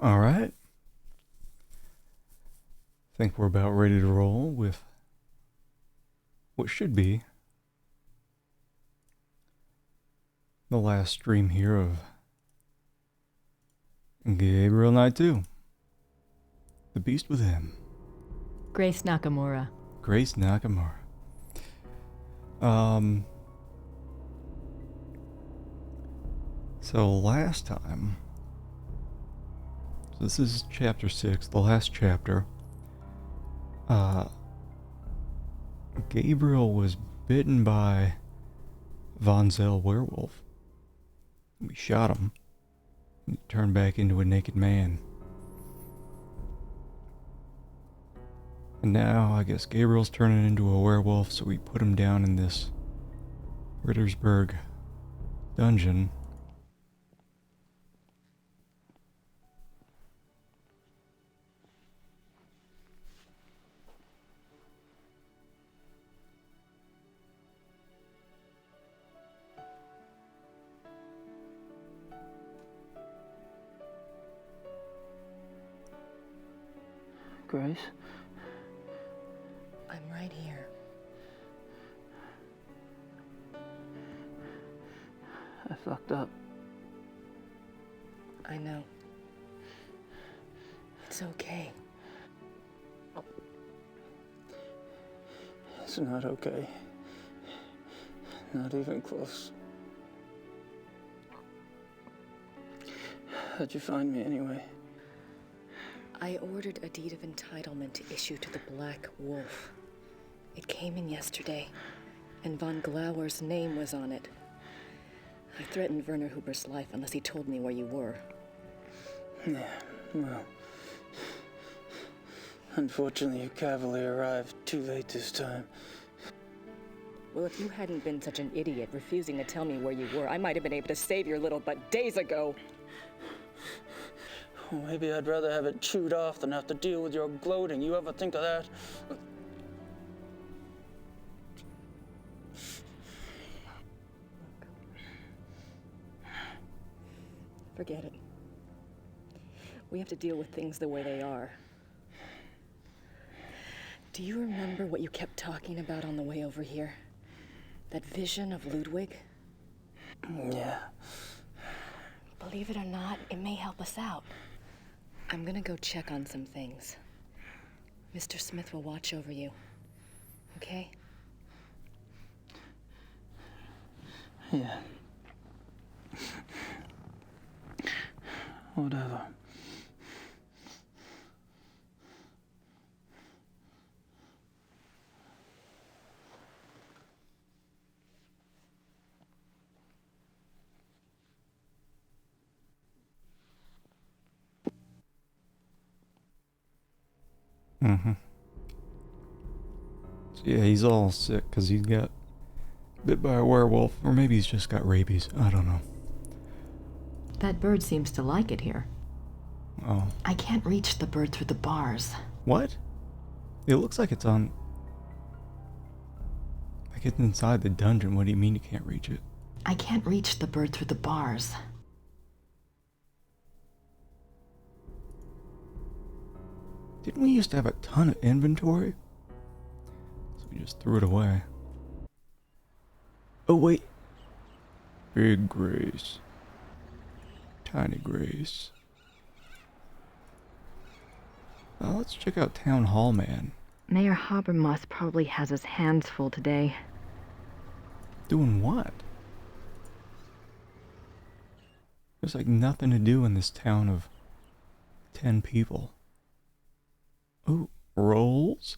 All right. Think we're about ready to roll with what should be the last stream here of Gabriel Night 2. The Beast Within. Grace Nakamura. Grace Nakamura. So last time, so this is chapter 6, the last chapter. Gabriel was bitten by Von Zell werewolf. We shot him. He turned back into a naked man. And now I guess Gabriel's turning into a werewolf, so we put him down in this Rittersburg dungeon. Grace? I'm right here. I fucked up. I know. It's okay. It's not okay. Not even close. How'd you find me anyway? I ordered a deed of entitlement to issue to the Black Wolf. It came in yesterday, and von Glauer's name was on it. I threatened Werner Huber's life unless he told me where you were. Yeah, well... Unfortunately, your cavalry arrived too late this time. Well, if you hadn't been such an idiot refusing to tell me where you were, I might have been able to save your little butt days ago. Well, maybe I'd rather have it chewed off than have to deal with your gloating. You ever think of that? Forget it. We have to deal with things the way they are. Do you remember what you kept talking about on the way over here? That vision of Ludwig? Yeah. Believe it or not, it may help us out. I'm gonna go check on some things. Mr. Smith will watch over you. Okay? Yeah. Whatever. Mm-hmm. So yeah, he's all sick because he got bit by a werewolf, or maybe he's just got rabies. I don't know. That bird seems to like it here. Oh. I can't reach the bird through the bars. What? It looks like it's on... Like it's inside the dungeon. What do you mean you can't reach it? I can't reach the bird through the bars. Didn't we used to have a ton of inventory? So we just threw it away. Oh, wait. Big Grace. Tiny Grace. Let's check out Town Hall Man. Mayor Habermas probably has his hands full today. Doing what? There's like nothing to do in this town of 10 people. Ooh, rolls?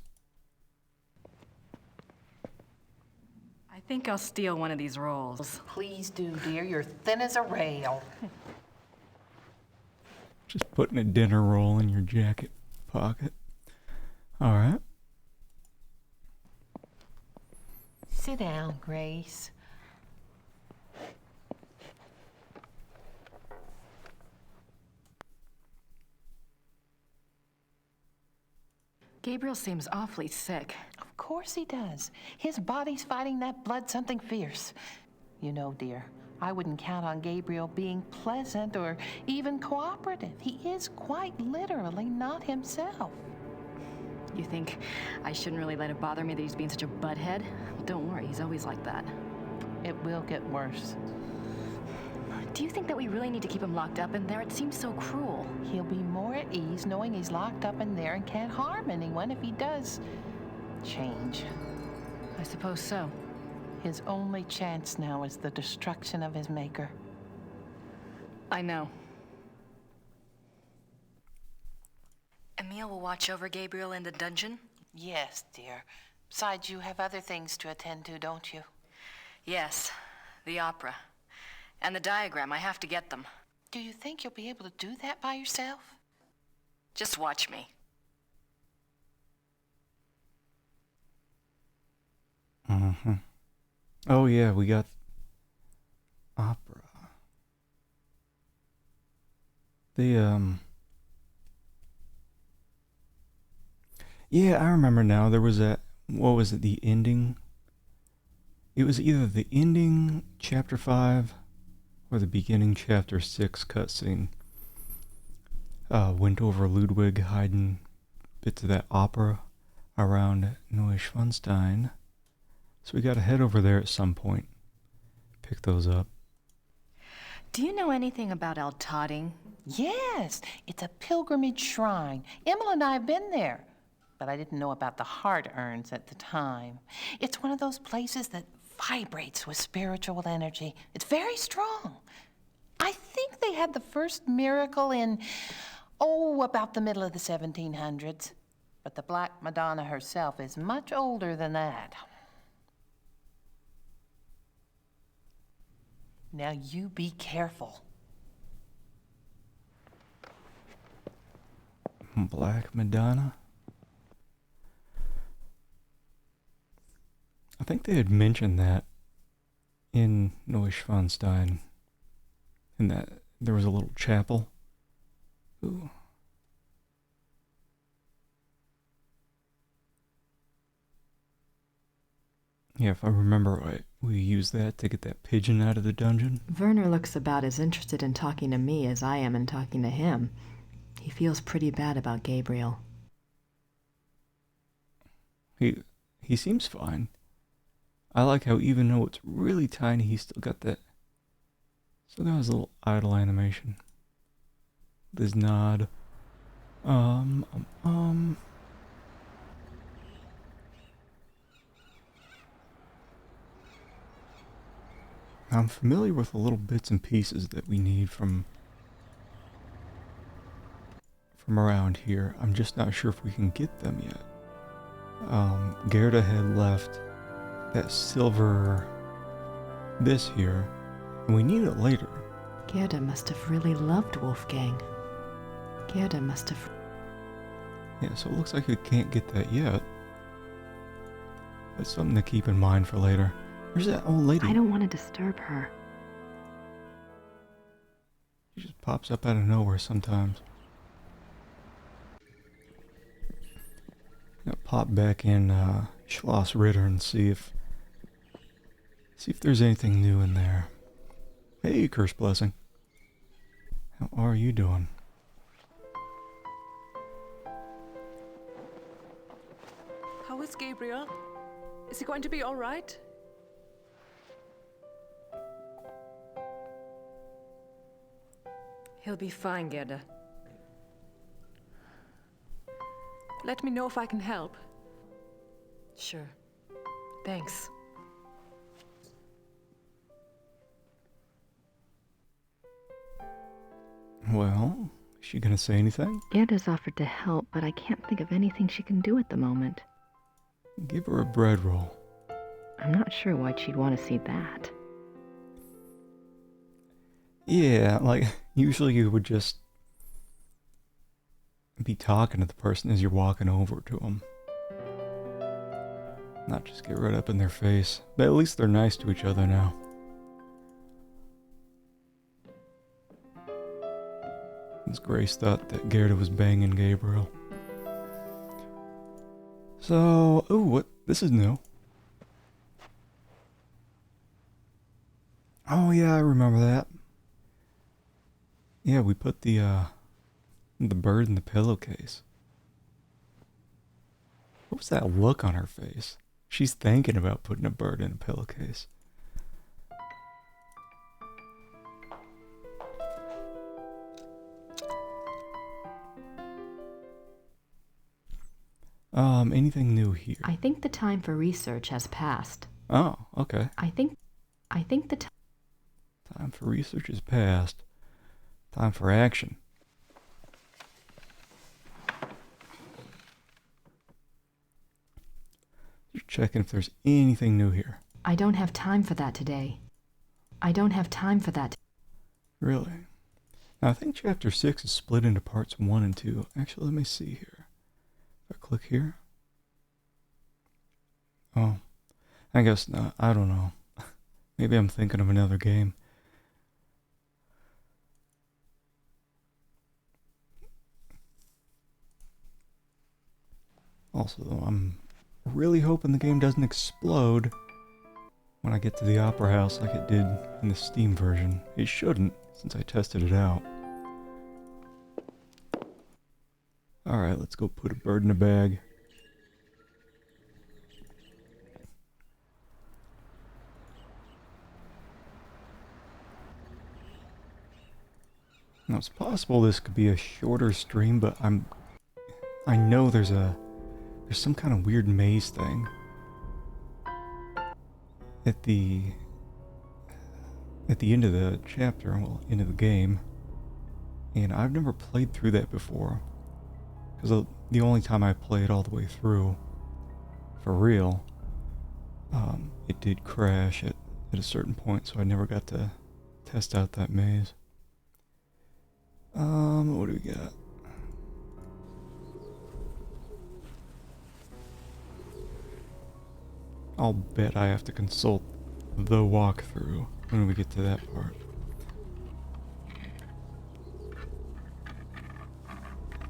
I think I'll steal one of these rolls. Please do, dear. You're thin as a rail. Just putting a dinner roll in your jacket pocket. Alright. Sit down, Grace. Gabriel seems awfully sick. Of course he does. His body's fighting that blood something fierce. You know, dear, I wouldn't count on Gabriel being pleasant or even cooperative. He is quite literally not himself. You think I shouldn't really let it bother me that he's being such a butthead? Don't worry, he's always like that. It will get worse. Do you think that we really need to keep him locked up in there? It seems so cruel. He'll be more at ease knowing he's locked up in there and can't harm anyone if he does change. I suppose so. His only chance now is the destruction of his maker. I know. Emil will watch over Gabriel in the dungeon? Yes, dear. Besides, you have other things to attend to, don't you? Yes, the opera. And the diagram, I have to get them. Do you think you'll be able to do that by yourself? Just watch me. Mm-hmm. Oh yeah, we got opera. Yeah, I remember now. There was what was it, the ending? It was either the ending chapter 5 or the beginning chapter 6 cutscene. Went over Ludwig hiding bits of that opera around Neuschwanstein. So we gotta head over there at some point. Pick those up. Do you know anything about Altading? Yes, it's a pilgrimage shrine. Emil and I have been there, but I didn't know about the heart urns at the time. It's one of those places that vibrates with spiritual energy. It's very strong. I think they had the first miracle in, about the middle of the 1700s. But the Black Madonna herself is much older than that. Now you be careful. Black Madonna? I think they had mentioned that in Neuschwanstein. In that there was a little chapel. Ooh. Yeah, if I remember right, we used that to get that pigeon out of the dungeon. Werner looks about as interested in talking to me as I am in talking to him. He feels pretty bad about Gabriel. He seems fine. I like how even though it's really tiny, he's still got his little idle animation. This nod. I'm familiar with the little bits and pieces that we need from around here. I'm just not sure if we can get them yet. Gerda had left that silver this here, and we need it later. Gerda must have really loved Wolfgang. Gerda must have... Yeah, so it looks like we can't get that yet. That's something to keep in mind for later. Where's that old lady? I don't want to disturb her. She just pops up out of nowhere sometimes. Gonna pop back in Schloss Ritter and see if there's anything new in there. Hey, Curse Blessing. How are you doing? How is Gabriel? Is he going to be all right? He'll be fine, Gerda. Let me know if I can help. Sure. Thanks. Well, is she gonna say anything? Gerda's offered to help, but I can't think of anything she can do at the moment. Give her a bread roll. I'm not sure why she'd want to see that. Yeah, like, usually you would just be talking to the person as you're walking over to them. Not just get right up in their face. But at least they're nice to each other now. As Grace thought that Gerda was banging Gabriel. So, ooh, what? This is new. Oh Oh yeah, I remember that. Yeah, we put the bird in the pillowcase. What was that look on her face? She's thinking about putting a bird in a pillowcase. Anything new here? I think the time for research has passed. Oh, okay. I think the time. Time for research is past. Time for action. Just checking if there's anything new here. I don't have time for that today. I don't have time for that. Really? Now, I think Chapter 6 is split into parts 1 and 2. Actually, let me see here. If I click here. Oh, I guess not. I don't know. Maybe I'm thinking of another game. Also, though, I'm really hoping the game doesn't explode when I get to the Opera House like it did in the Steam version. It shouldn't, since I tested it out. Alright, let's go put a bird in a bag. Now, it's possible this could be a shorter stream, but I know there's some kind of weird maze thing at the end of the chapter, well, end of the game, and I've never played through that before, because the only time I played all the way through, for real, it did crash at a certain point, so I never got to test out that maze. What do we got? I'll bet I have to consult the walkthrough when we get to that part.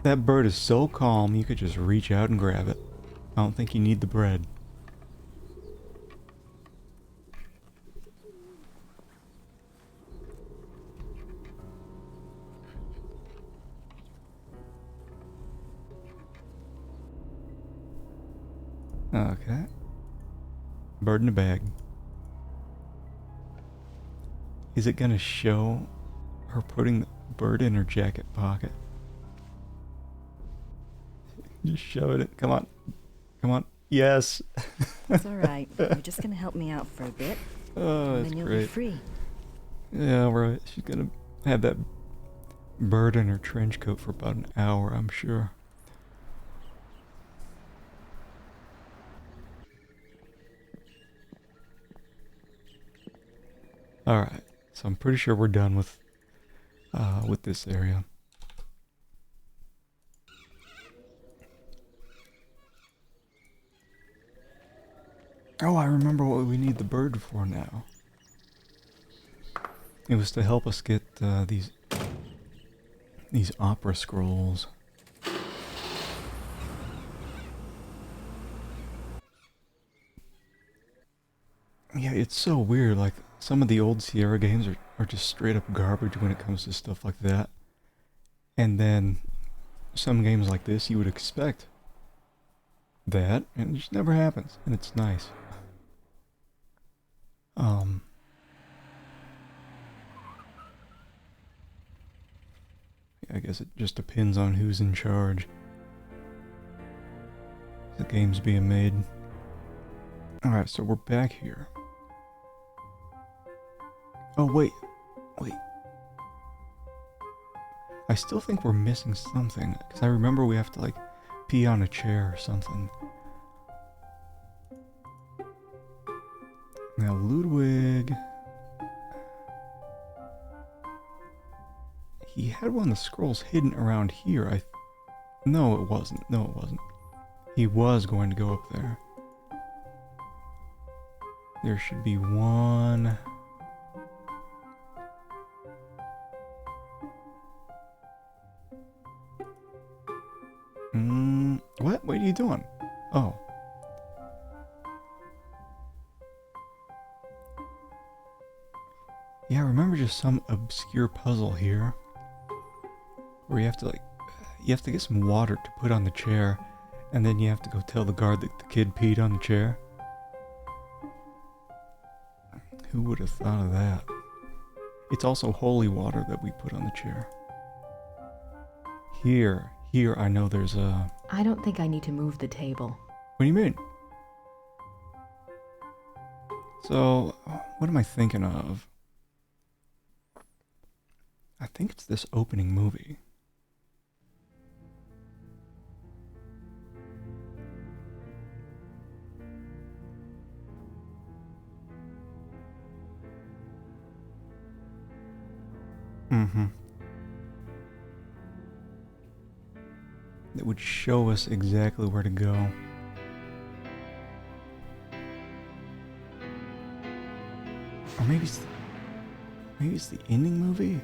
That bird is so calm you could just reach out and grab it. I don't think you need the bread. Okay. Bird in a bag. Is it gonna show her putting the bird in her jacket pocket? Just showing it. Come on. Come on. Yes. It's all right. You're just gonna help me out for a bit, Oh, and that's then you'll great. be free. Yeah, right. She's gonna have that bird in her trench coat for about an hour, I'm sure. Alright, so I'm pretty sure we're done with this area. Oh, I remember what we need the bird for now. It was to help us get these opera scrolls. Yeah, it's so weird, like, some of the old Sierra games are just straight up garbage when it comes to stuff like that. And then some games like this, you would expect that, and it just never happens, and it's nice. I guess it just depends on who's in charge. The game's being made. Alright, so we're back here. Oh, wait. I still think we're missing something, because I remember we have to, like, pee on a chair or something. Now, Ludwig... He had one of the scrolls hidden around here. No, it wasn't. He was going to go up there. There should be one... What? What are you doing? Oh. Yeah, remember just some obscure puzzle here where you have to get some water to put on the chair, and then you have to go tell the guard that the kid peed on the chair. Who would have thought of that? It's also holy water that we put on the chair. Here I know there's a... I don't think I need to move the table. What do you mean? So, what am I thinking of? I think it's this opening movie. That would show us exactly where to go. Or maybe it's the ending movie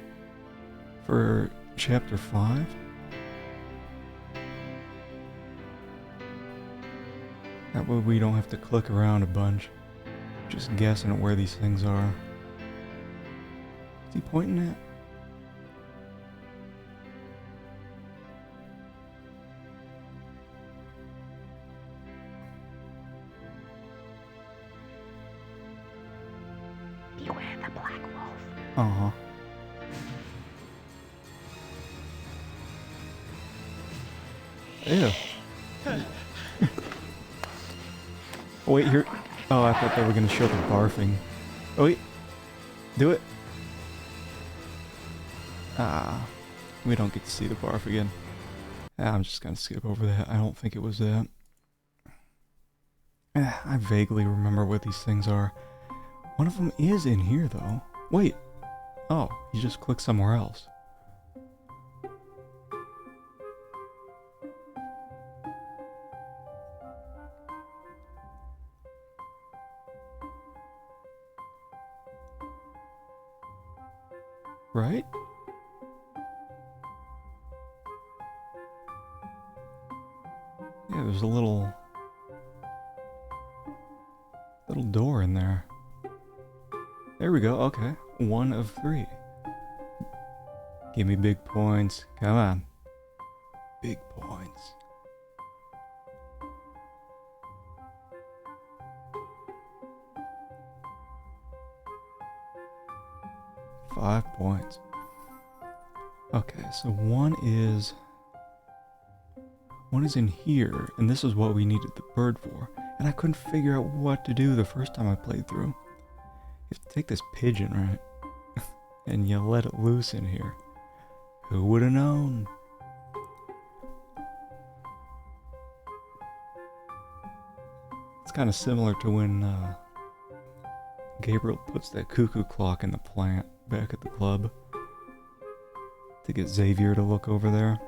for chapter 5. That way we don't have to click around a bunch, just guessing at where these things are. Is he pointing at? Beware the black wolf. Uh-huh. Ew. Oh, wait, here. Oh, I thought they were going to show the barfing. Oh, wait. Do it. Ah. We don't get to see the barf again. I'm just going to skip over that. I don't think it was that. I vaguely remember what these things are. One of them is in here, though. Wait. Oh, you just click somewhere else. Right? Yeah, there's a little door in there. There we go, okay. 1 of 3. Give me big points. Come on. Big points. Five points. Okay, so one is in here, and this is what we needed the bird for. And I couldn't figure out what to do the first time I played through. You have to take this pigeon, right? And you let it loose in here. Who would have known? It's kind of similar to when Gabriel puts that cuckoo clock in the plant back at the club to get Xavier to look over there.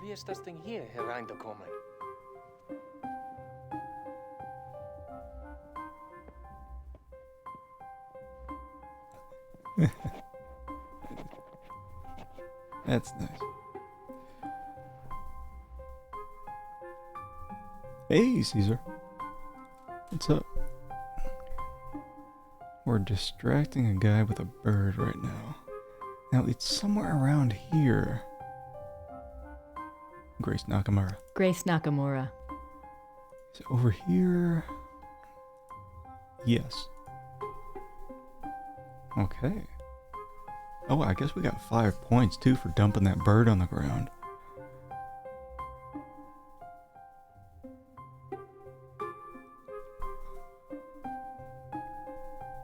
Wie ist das Ding hier hereingekommen? That's nice. Hey, Caesar. What's up? We're distracting a guy with a bird right now. Now, it's somewhere around here. Grace Nakamura. Grace Nakamura. Is it over here? Yes. Okay. Oh, I guess we got 5 points too for dumping that bird on the ground.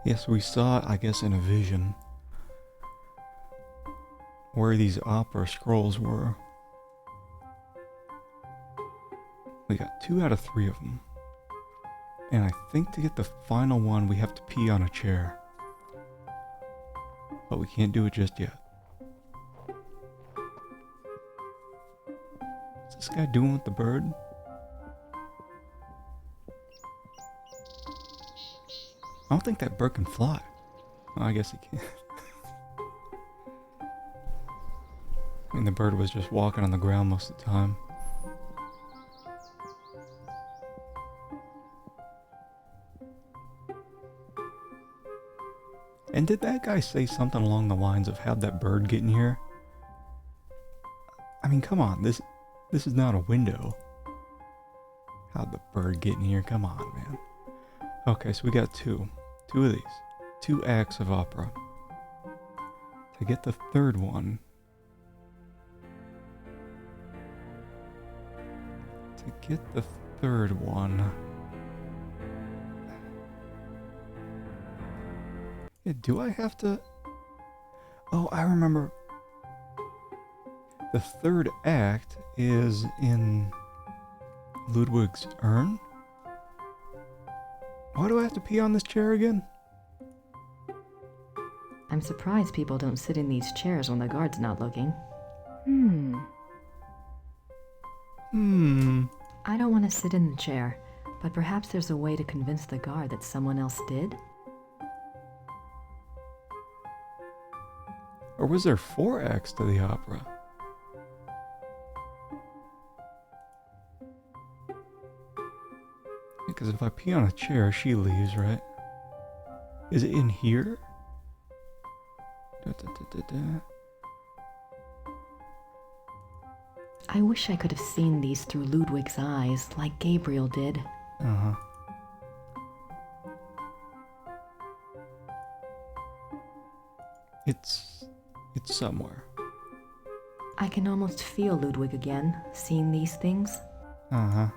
Yes, we saw it, I guess, in a vision where these opera scrolls were. We got 2 out of 3 of them. And I think to get the final one, we have to pee on a chair. But we can't do it just yet. What's this guy doing with the bird? I don't think that bird can fly. Well, I guess he can. I mean, the bird was just walking on the ground most of the time. And did that guy say something along the lines of how'd that bird get in here? I mean, come on, this is not a window. How'd the bird get in here? Come on, man. Okay, so we got two of these. 2 acts of opera. To get the third one, yeah, do I have to? Oh, I remember. The third act is in Ludwig's urn? Why do I have to pee on this chair again? I'm surprised people don't sit in these chairs when the guard's not looking. I don't want to sit in the chair, but perhaps there's a way to convince the guard that someone else did? Or was there 4 acts to the opera? Because if I pee on a chair, she leaves, right? Is it in here? I wish I could have seen these through Ludwig's eyes, like Gabriel did. Uh-huh. It's somewhere. I can almost feel Ludwig again, seeing these things. Uh-huh.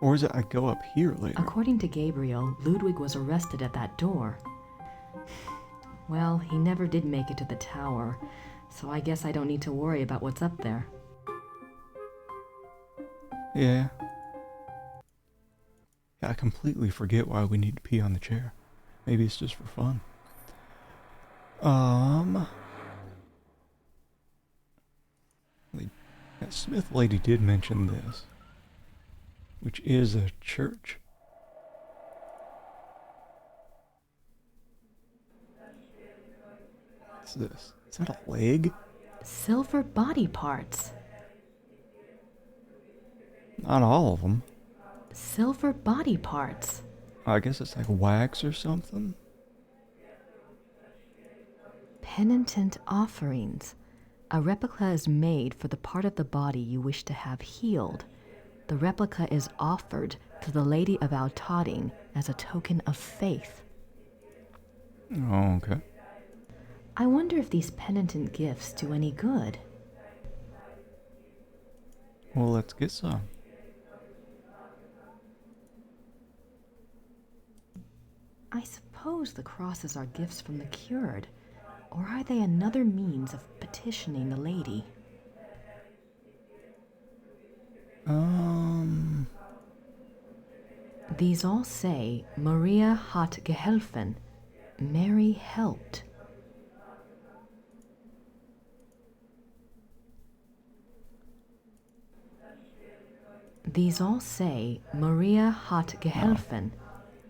Or is it I go up here later? According to Gabriel, Ludwig was arrested at that door. Well, he never did make it to the tower, so I guess I don't need to worry about what's up there. Yeah. I completely forget why we need to pee on the chair. Maybe it's just for fun. That Smith lady did mention this, which is a church. What's this? Is that a leg? Silver body parts. Not all of them. Silver body parts. I guess it's like wax or something. Penitent offerings. A replica is made for the part of the body you wish to have healed. The replica is offered to the Lady of Outotting as a token of faith. Oh, okay. I wonder if these penitent gifts do any good. Well, let's get some. I suppose the crosses are gifts from the cured, or are they another means of petitioning the lady? These all say, Maria hat geholfen, Mary helped. These all say, Maria hat geholfen,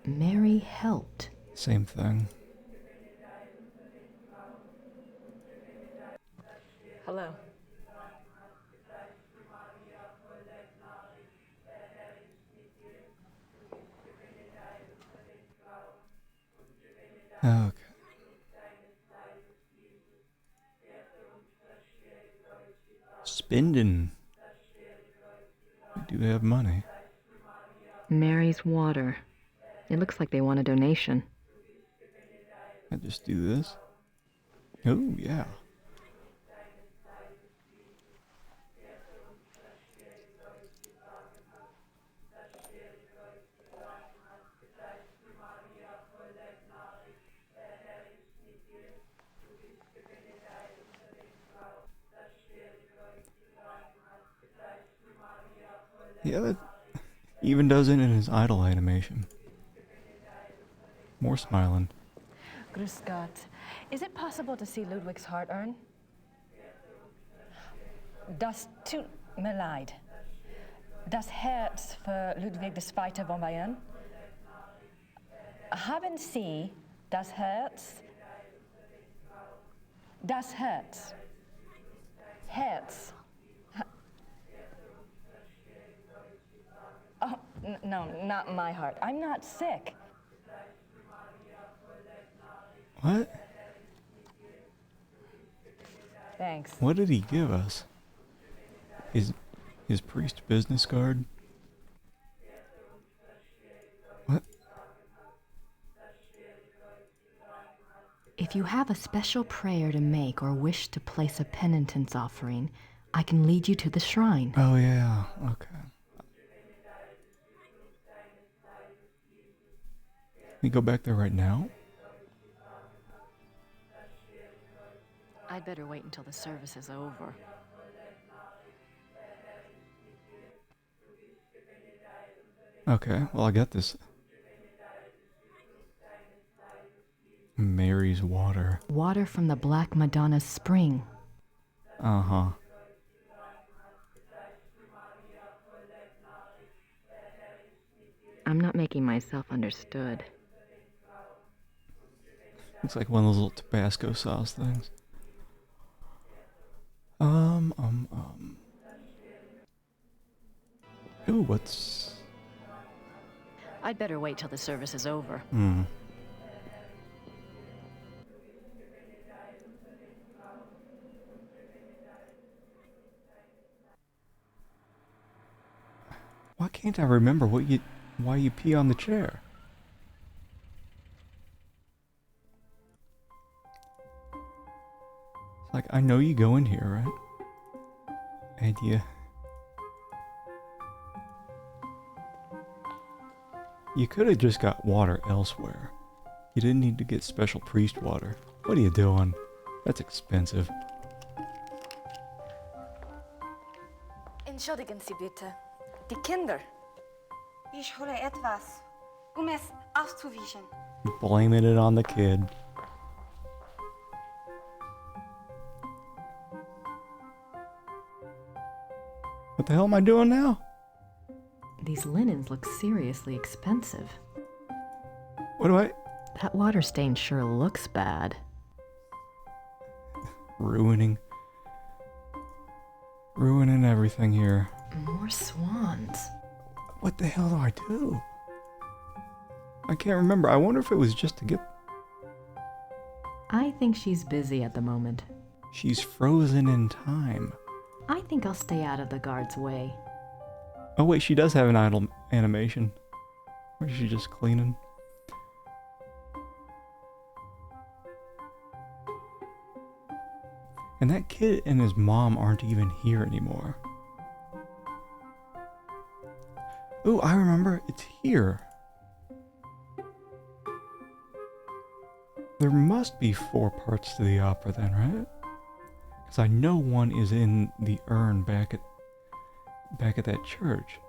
Mary helped. Same thing. Hello. Okay. Spending. We do have money. Mary's water. It looks like they want a donation. I just do this. Oh, yeah. Yeah, that even does it in his idle animation. More smiling. Grüß Gott. Is it possible to see Ludwig's heart urn? Das tut... mir leid. Das Herz für Ludwig II. Von Bayern? Haben Sie das Herz? Das Herz. Herz. Oh, no, not my heart. I'm not sick. What? Thanks. What did he give us? His priest business card? What? If you have a special prayer to make or wish to place a penitence offering, I can lead you to the shrine. Oh yeah, okay. We go back there right now? I'd better wait until the service is over. Okay, well I got this. Mary's water. Water from the Black Madonna's spring. Uh-huh. I'm not making myself understood. Looks like one of those little Tabasco sauce things. Ooh, what's... I'd better wait till the service is over. Why can't I remember why you pee on the chair? It's like, I know you go in here, right? And you could have just got water elsewhere. You didn't need to get special priest water. What are you doing? That's expensive. Entschuldigen Sie bitte. Die Kinder. Ich hole etwas, es auszuwischen. Blaming it on the kid. What the hell am I doing now? These linens look seriously expensive. What do I... That water stain sure looks bad. Ruining everything here. More swans. What the hell do I do? I can't remember. I wonder if it was just to get... I think she's busy at the moment. She's frozen in time. I think I'll stay out of the guard's way. Oh wait, she does have an idle animation. Or is she just cleaning? And that kid and his mom aren't even here anymore. Ooh, I remember. It's here. There must be 4 parts to the opera then, right? Because I know one is in the urn back at that church.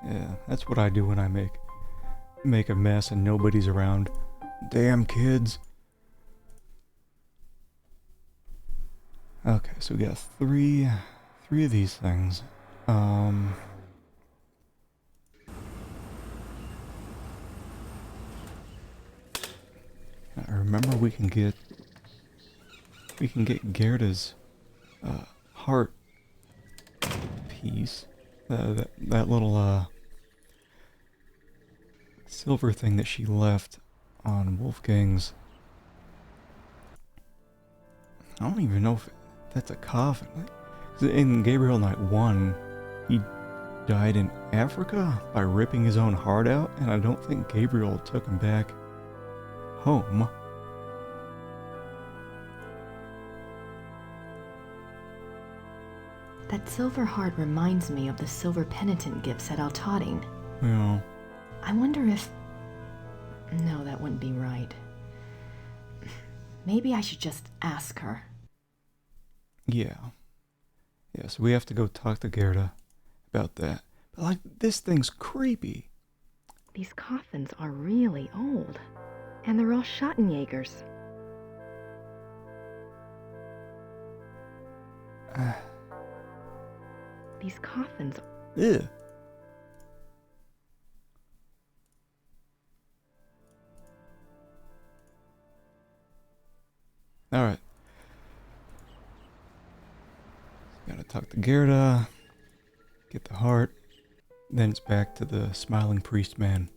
Yeah, that's what I do when I make a mess and nobody's around. Damn kids. Okay, so we got three of these things. I remember we can get Gerda's heart piece. That little silver thing that she left on Wolfgang's. I don't even know if that's a coffin. In Gabriel Night 1, he died in Africa by ripping his own heart out, and I don't think Gabriel took him back home. That silver heart reminds me of the silver penitent gifts at Altading. Yeah. I wonder if... No, that wouldn't be right. Maybe I should just ask her. Yeah. Yeah, so we have to go talk to Gerda about that. But, like, this thing's creepy. These coffins are really old. And they're all Schottenjägers. These coffins... Ew. Alright. Gotta talk to Gerda. Get the heart. Then it's back to the smiling priest man.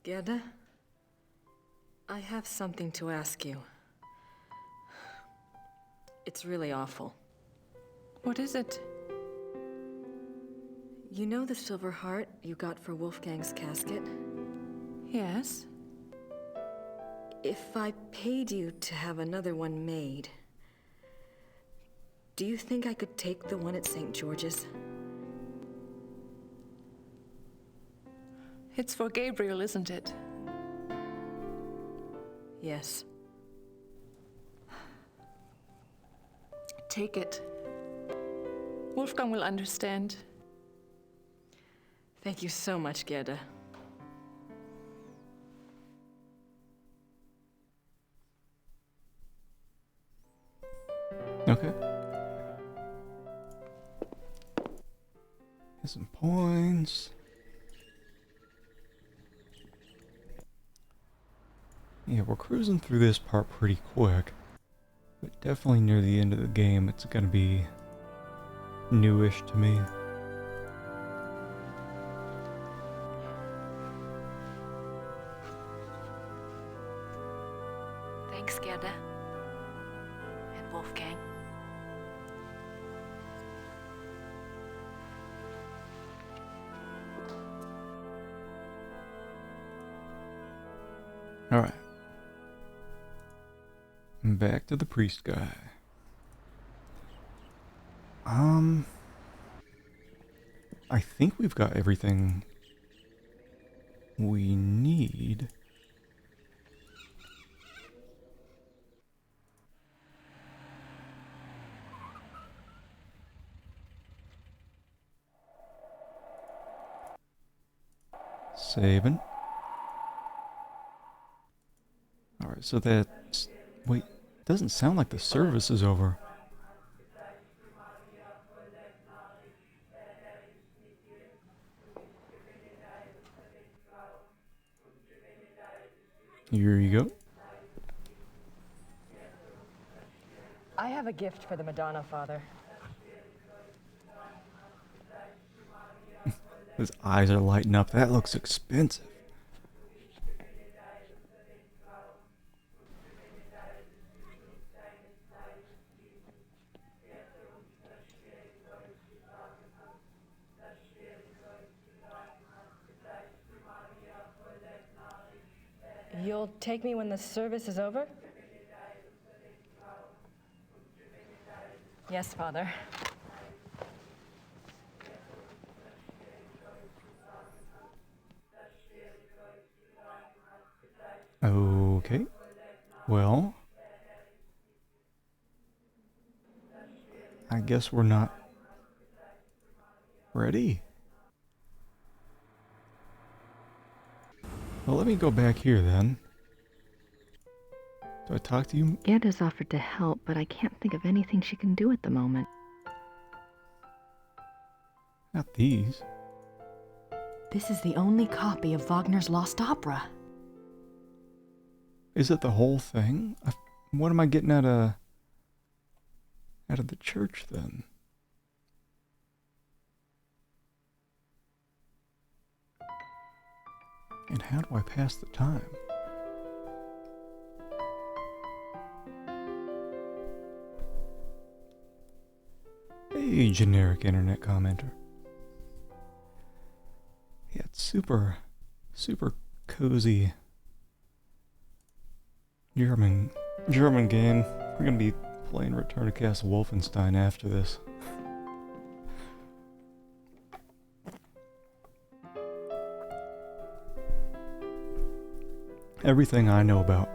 Gerda, I have something to ask you. It's really awful. What is it? You know the silver heart you got for Wolfgang's casket? Yes. If I paid you to have another one made, do you think I could take the one at St. George's? It's for Gabriel, isn't it? Yes. Take it. Wolfgang will understand. Thank you so much, Gerda. Okay. Get some points. Yeah, we're cruising through this part pretty quick. But definitely near the end of the game, it's gonna be newish to me. Thanks, Gerda. And Wolfgang. Alright. Back to the priest guy. I think we've got everything we need. Saving. Alright, so that's... Wait, it doesn't sound like the service is over. Here you go. I have a gift for the Madonna, Father. His eyes are lighting up. That looks expensive. You'll take me when the service is over? Yes, Father. Okay. Well, I guess we're not ready. Well, let me go back here then. Do I talk to you? Gerda's offered to help, but I can't think of anything she can do at the moment. Not these. This is the only copy of Wagner's Lost Opera. Is it the whole thing? What am I getting out of the church then? And how do I pass the time? Hey, generic internet commenter. Yeah, it's super cozy German game. We're gonna be playing Return to Castle Wolfenstein after this. Everything I know about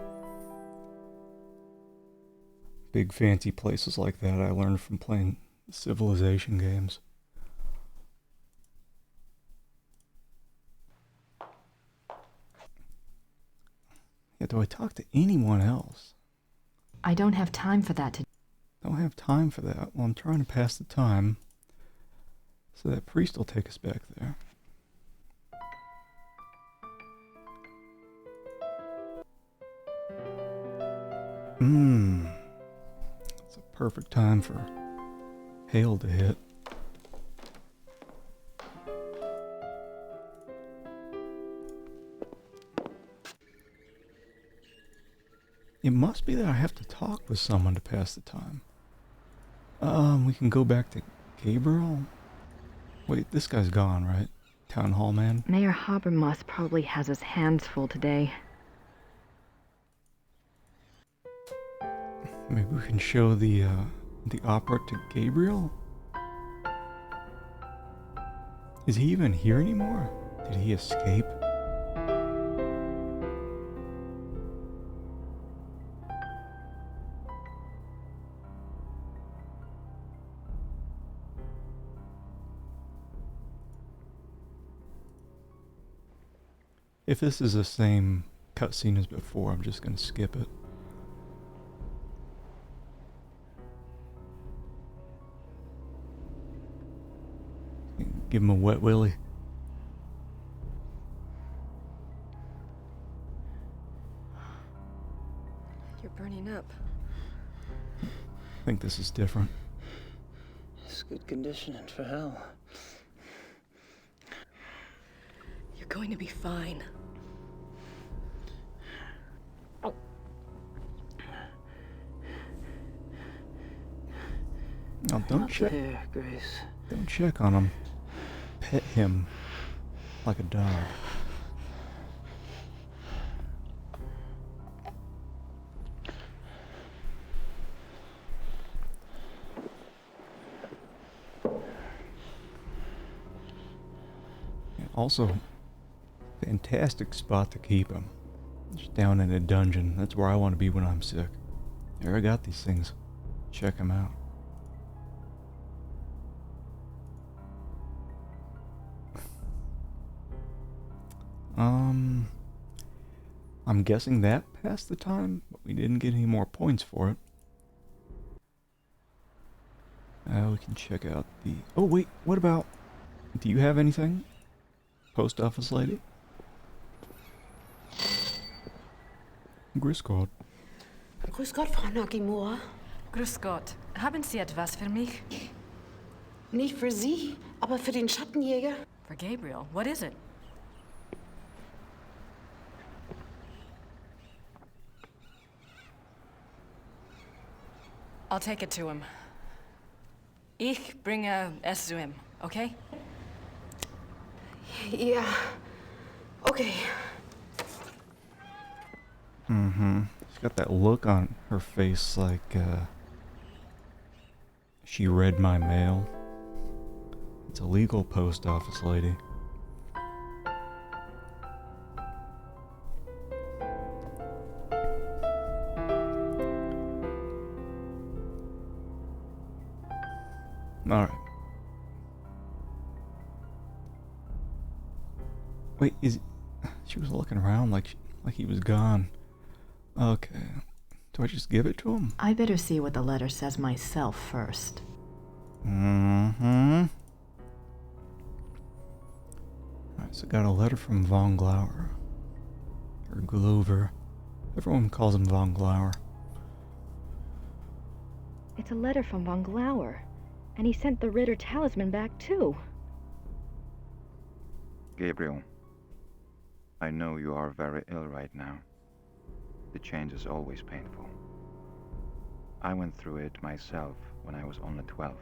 big fancy places like that I learned from playing Civilization games. Yeah, do I talk to anyone else? I don't have time for that today. Don't have time for that. Well, I'm trying to pass the time so that priest will take us back there. It's a perfect time for hail to hit. It must be that I have to talk with someone to pass the time. We can go back to Gabriel? Wait, this guy's gone, right? Town hall man? Mayor Habermas probably has his hands full today. Maybe we can show the opera to Gabriel? Is he even here anymore? Did he escape? If this is the same cutscene as before, I'm just gonna skip it. Give him a wet willy. You're burning up. I think this is different. It's good conditioning for hell. You're going to be fine. No, don't check. Here, Grace. Don't check on him. Pet him like a dog. And also, fantastic spot to keep him. Just down in a dungeon. That's where I want to be when I'm sick. There, I got these things. Check him out. I'm guessing that passed the time, but we didn't get any more points for it. We can check out the... Oh, wait, what about... Do you have anything? Post office lady? Grüß Gott. Grüß Gott, Frau Nakamura. Grüß Gott. Haben Sie etwas für mich? Nicht für Sie, aber für den Schattenjäger. For Gabriel. What is it? I'll take it to him. Ich bringe es zu ihm, okay? Ja, okay. She's got that look on her face like, she read my mail. It's a legal post office lady. Alright. Wait, she was looking around like he was gone. Okay. Do I just give it to him? I better see what the letter says myself first. Alright, so got a letter from Von Glauer. Or Glover. Everyone calls him Von Glauer. It's a letter from Von Glauer. And he sent the Ritter talisman back too. Gabriel, I know you are very ill right now. The change is always painful. I went through it myself when I was only 12,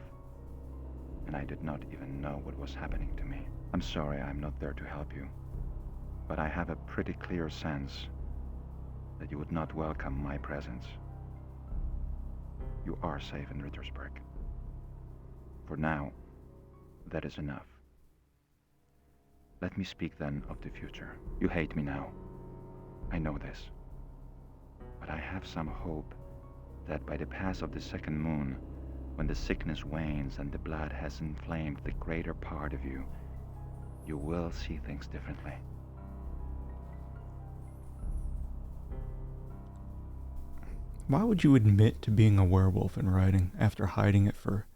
and I did not even know what was happening to me. I'm sorry I'm not there to help you, but I have a pretty clear sense that you would not welcome my presence. You are safe in Rittersberg. For now, that is enough. Let me speak then of the future. You hate me now. I know this. But I have some hope that by the pass of the second moon, when the sickness wanes and the blood has inflamed the greater part of you, you will see things differently. Why would you admit to being a werewolf in writing after hiding it for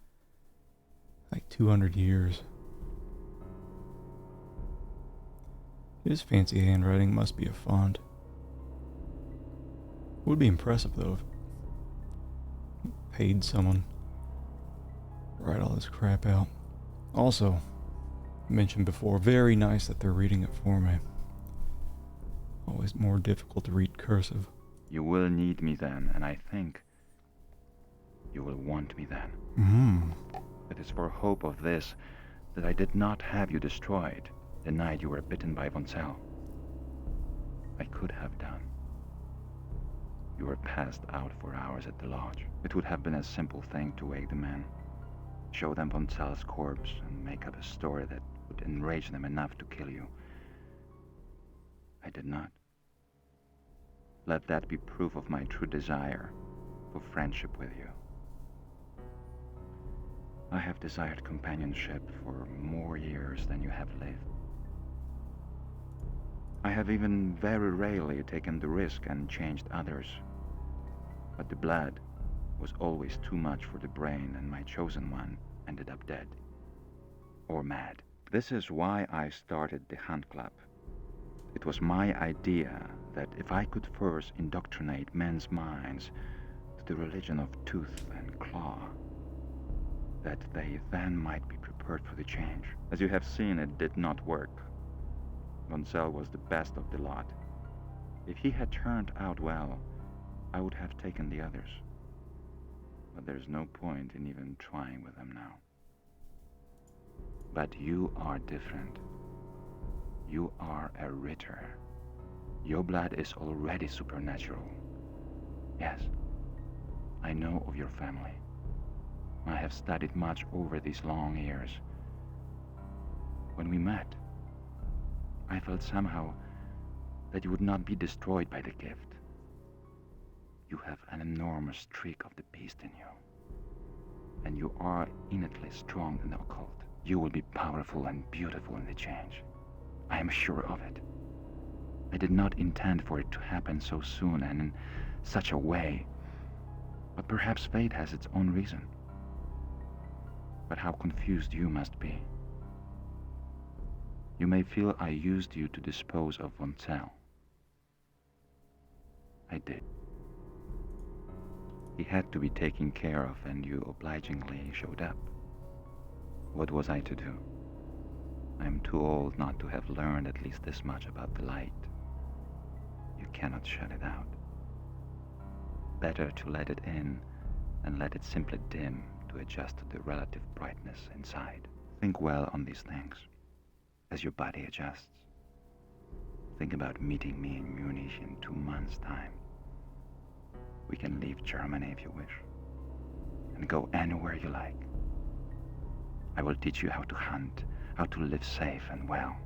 like 200 years? His fancy handwriting must be a font. Would be impressive though if paid someone to write all this crap out. Also, mentioned before, very nice that they're reading it for me. Always more difficult to read cursive. You will need me then, and I think you will want me then. It is for hope of this that I did not have you destroyed the night you were bitten by Von Zell. I could have done. You were passed out for hours at the lodge. It would have been a simple thing to wake the men, show them Von Zell's corpse, and make up a story that would enrage them enough to kill you. I did not. Let that be proof of my true desire for friendship with you. I have desired companionship for more years than you have lived. I have even very rarely taken the risk and changed others. But the blood was always too much for the brain, and my chosen one ended up dead. Or mad. This is why I started the Hunt Club. It was my idea that if I could first indoctrinate men's minds to the religion of tooth and claw, that they then might be prepared for the change. As you have seen, it did not work. Von Zell was the best of the lot. If he had turned out well, I would have taken the others. But there's no point in even trying with them now. But you are different. You are a Ritter. Your blood is already supernatural. Yes, I know of your family. I have studied much over these long years. When we met, I felt somehow that you would not be destroyed by the gift. You have an enormous streak of the beast in you, and you are innately strong in the occult. You will be powerful and beautiful in the change. I am sure of it. I did not intend for it to happen so soon and in such a way, but perhaps fate has its own reason. But how confused you must be. You may feel I used you to dispose of Von Zell. I did. He had to be taken care of, and you obligingly showed up. What was I to do? I am too old not to have learned at least this much about the light. You cannot shut it out. Better to let it in and let it simply dim to adjust to the relative brightness inside. Think well on these things as your body adjusts. Think about meeting me in Munich in 2 months' time. We can leave Germany if you wish, and go anywhere you like. I will teach you how to hunt, how to live safe and well.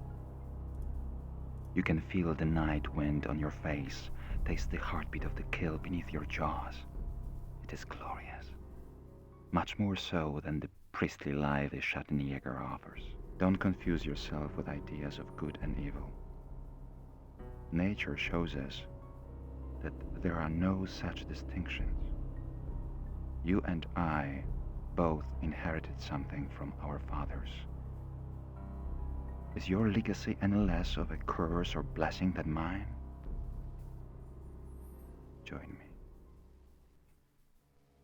You can feel the night wind on your face, taste the heartbeat of the kill beneath your jaws. It is glorious. Much more so than the priestly life the Schattenjäger offers. Don't confuse yourself with ideas of good and evil. Nature shows us that there are no such distinctions. You and I both inherited something from our fathers. Is your legacy any less of a curse or blessing than mine? Join me.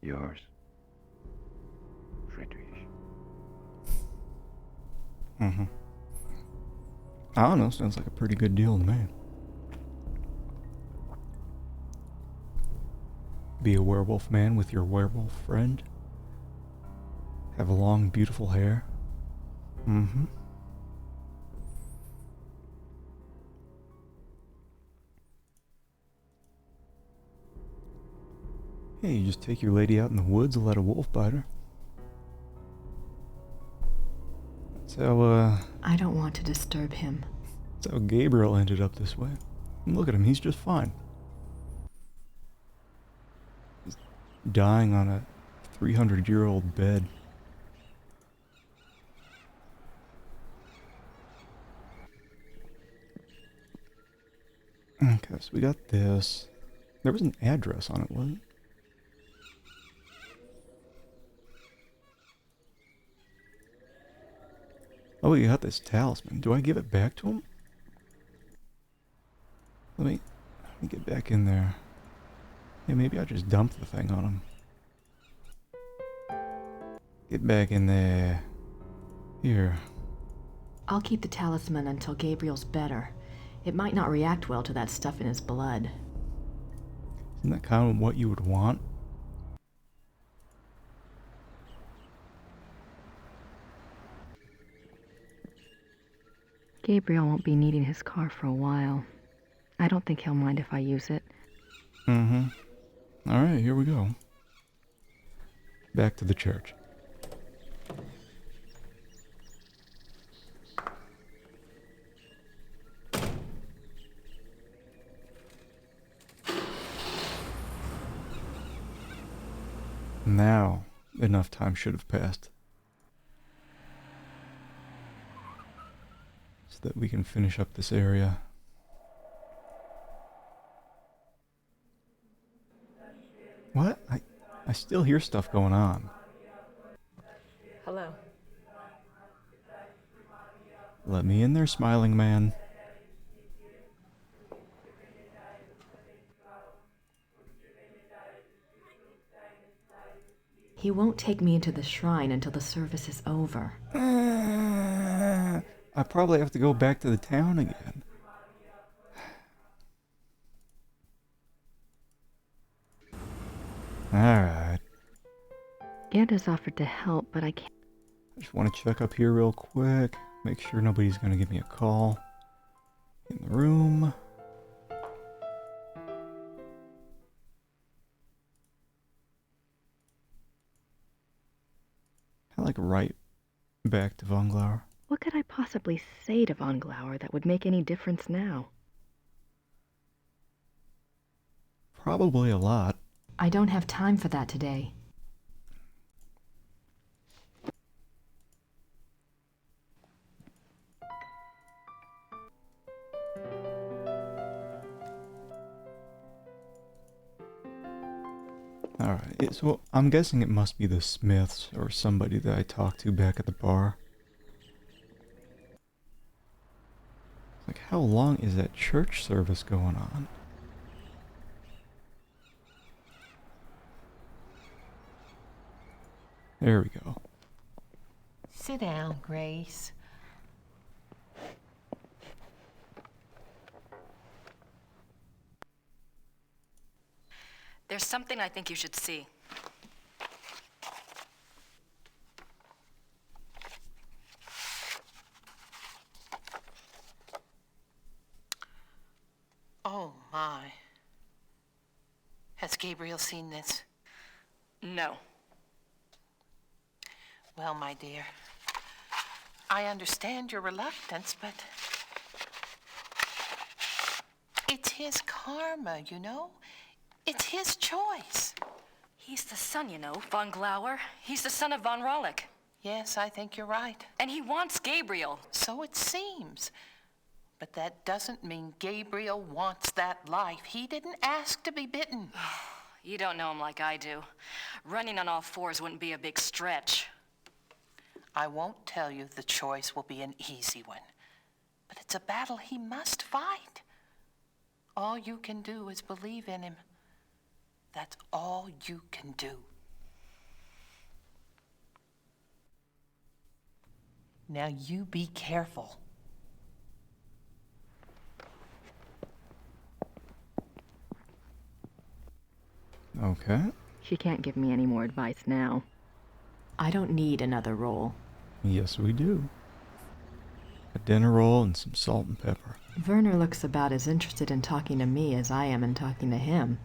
Yours, Friedrich. I don't know, sounds like a pretty good deal to me. Be a werewolf man with your werewolf friend. Have long, beautiful hair. Hey, you just take your lady out in the woods and let a wolf bite her. That's how, I don't want to disturb him. That's how Gabriel ended up this way. Look at him, he's just fine. He's dying on a 300-year-old bed. Okay, so we got this. There was an address on it, wasn't it? Oh, we got this talisman. Do I give it back to him? Let me get back in there. Hey, maybe I just dump the thing on him. Get back in there. Here. I'll keep the talisman until Gabriel's better. It might not react well to that stuff in his blood. Isn't that kind of what you would want? Gabriel won't be needing his car for a while. I don't think he'll mind if I use it. Mm-hmm. Alright, here we go. Back to the church. Now, enough time should have passed. So that we can finish up this area. What? I still hear stuff going on. Hello. Let me in there, smiling man. He won't take me into the shrine until the service is over. I probably have to go back to the town again. Alright. Gerda's offered to help, but I can't. I just want to check up here real quick. Make sure nobody's going to give me a call. In the room. I like right back to Von Glauer. What could I possibly say to Von Glauer that would make any difference now? Probably a lot. I don't have time for that today. Alright, so I'm guessing it must be the Smiths or somebody that I talked to back at the bar. Like, how long is that church service going on? There we go. Sit down, Grace. There's something I think you should see. Oh, my. Has Gabriel seen this? No. Well, my dear, I understand your reluctance, but it's his karma, you know? It's his choice. He's the son, you know, Von Glauer. He's the son of Von Rollick. Yes, I think you're right. And he wants Gabriel. So it seems. But that doesn't mean Gabriel wants that life. He didn't ask to be bitten. You don't know him like I do. Running on all fours wouldn't be a big stretch. I won't tell you the choice will be an easy one. But it's a battle he must fight. All you can do is believe in him. That's all you can do. Now you be careful. Okay. She can't give me any more advice now. I don't need another roll. Yes, we do. A dinner roll and some salt and pepper. Werner looks about as interested in talking to me as I am in talking to him.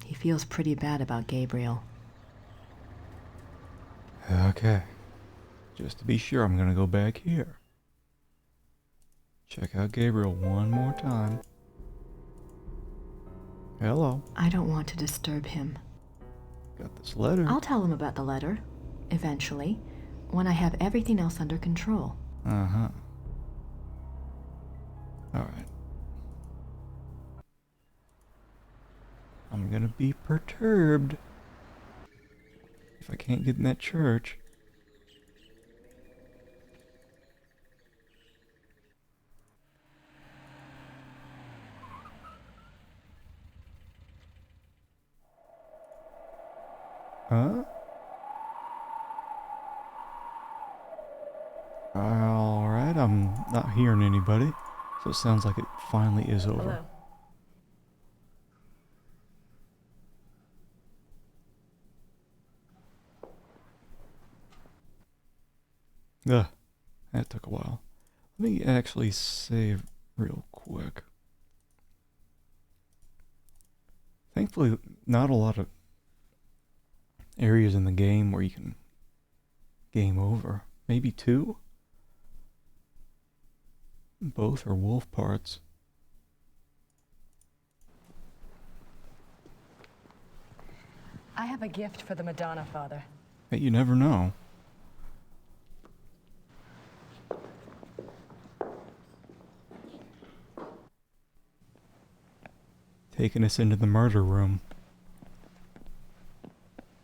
He feels pretty bad about Gabriel. Okay. Just to be sure, I'm gonna go back here. Check out Gabriel one more time. Hello. I don't want to disturb him. Got this letter. I'll tell him about the letter, eventually, when I have everything else under control. Uh-huh. Alright. I'm gonna be perturbed if I can't get in that church. Huh? Alright, I'm not hearing anybody, so it sounds like it finally is over. Hello. Ugh, that took a while. Let me actually save real quick. Thankfully, not a lot of areas in the game where you can game over. Maybe 2? Both are wolf parts. I have a gift for the Madonna, Father. Hey, you never know. Taking us into the murder room.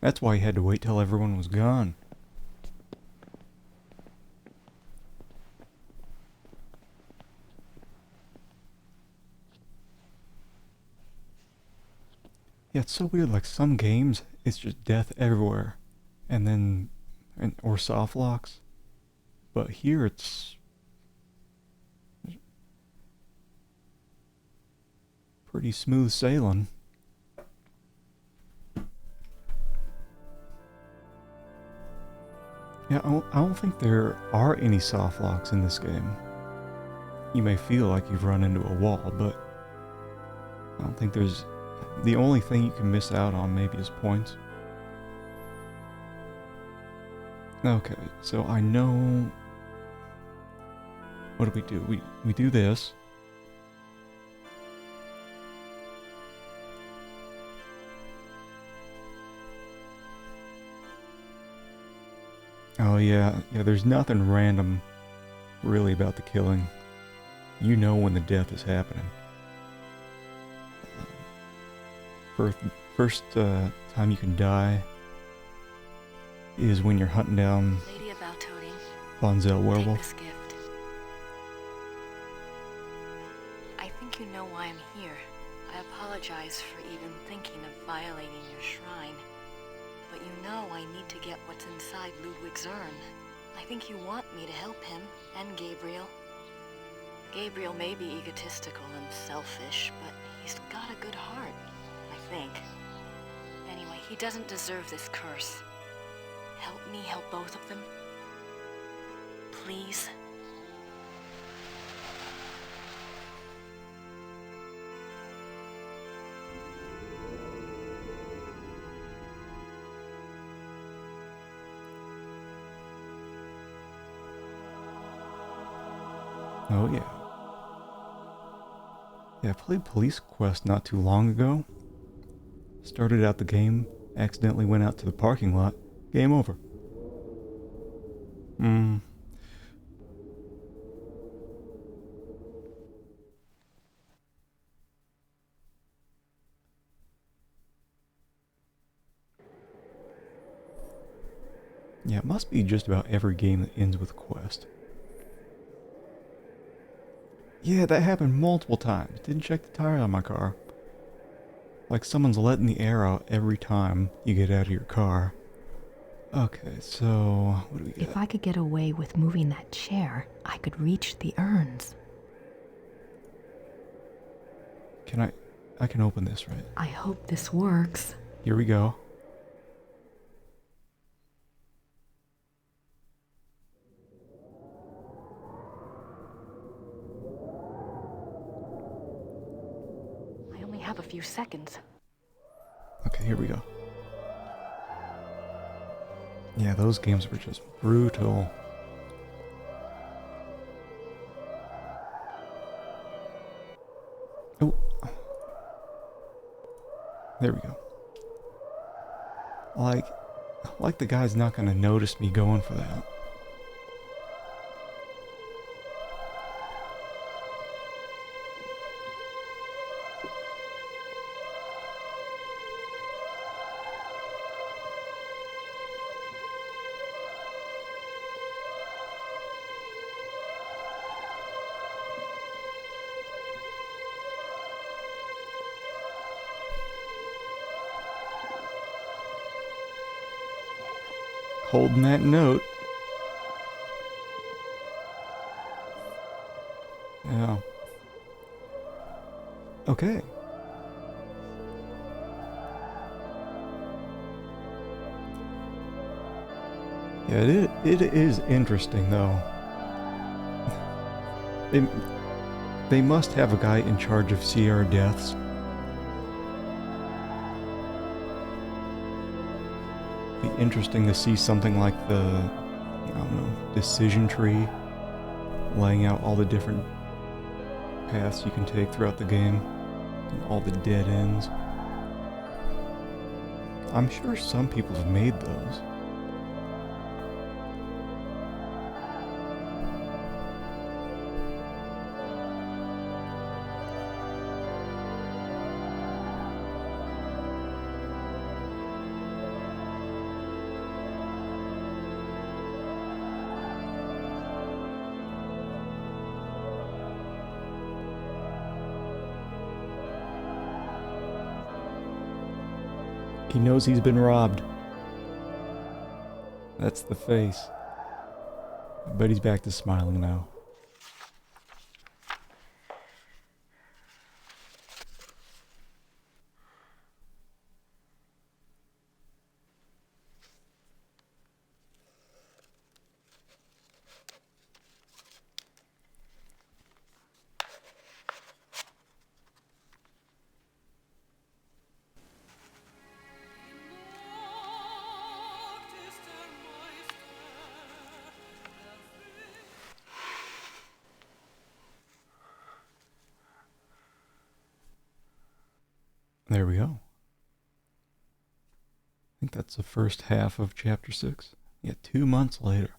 That's why you had to wait till everyone was gone. Yeah, it's so weird, like some games, it's just death everywhere. And then, or soft locks. But here it's pretty smooth sailing. Yeah, I don't think there are any soft locks in this game. You may feel like you've run into a wall, but I don't think there's... The only thing you can miss out on maybe is points. Okay, so I know... What do? We do this. Oh yeah, there's nothing random really about the killing. You know when the death is happening. First time you can die is when you're hunting down Lady about toting. Bonzel werewolf. Take this gift. I think you know why I'm here. I apologize for even thinking of violating your shrine. But you know I need to get what's inside Ludwig's urn. I think you want me to help him, and Gabriel. Gabriel may be egotistical and selfish, but he's got a good heart, I think. Anyway, he doesn't deserve this curse. Help me help both of them. Please. Oh yeah. Yeah, I played Police Quest not too long ago. Started out the game, accidentally went out to the parking lot. Game over. Yeah, it must be just about every game that ends with a quest. Yeah, that happened multiple times. Didn't check the tire on my car. Like someone's letting the air out every time you get out of your car. Okay, so what do we get? If I could get away with moving that chair, I could reach the urns. Can I can open this, right? I hope this works. Here we go. I only have a few seconds. Okay, here we go. Yeah, those games were just brutal. Oh. There we go. Like the guy's not gonna notice me going for that. Holding that note. Yeah. Okay. Yeah, it is interesting though. They must have a guy in charge of Sierra deaths. Be interesting to see something like the, I don't know, decision tree, laying out all the different paths you can take throughout the game, and all the dead ends. I'm sure some people have made those. He knows he's been robbed. That's the face. But he's back to smiling now. There we go. I think that's the first half of chapter 6. Yeah, 2 months later.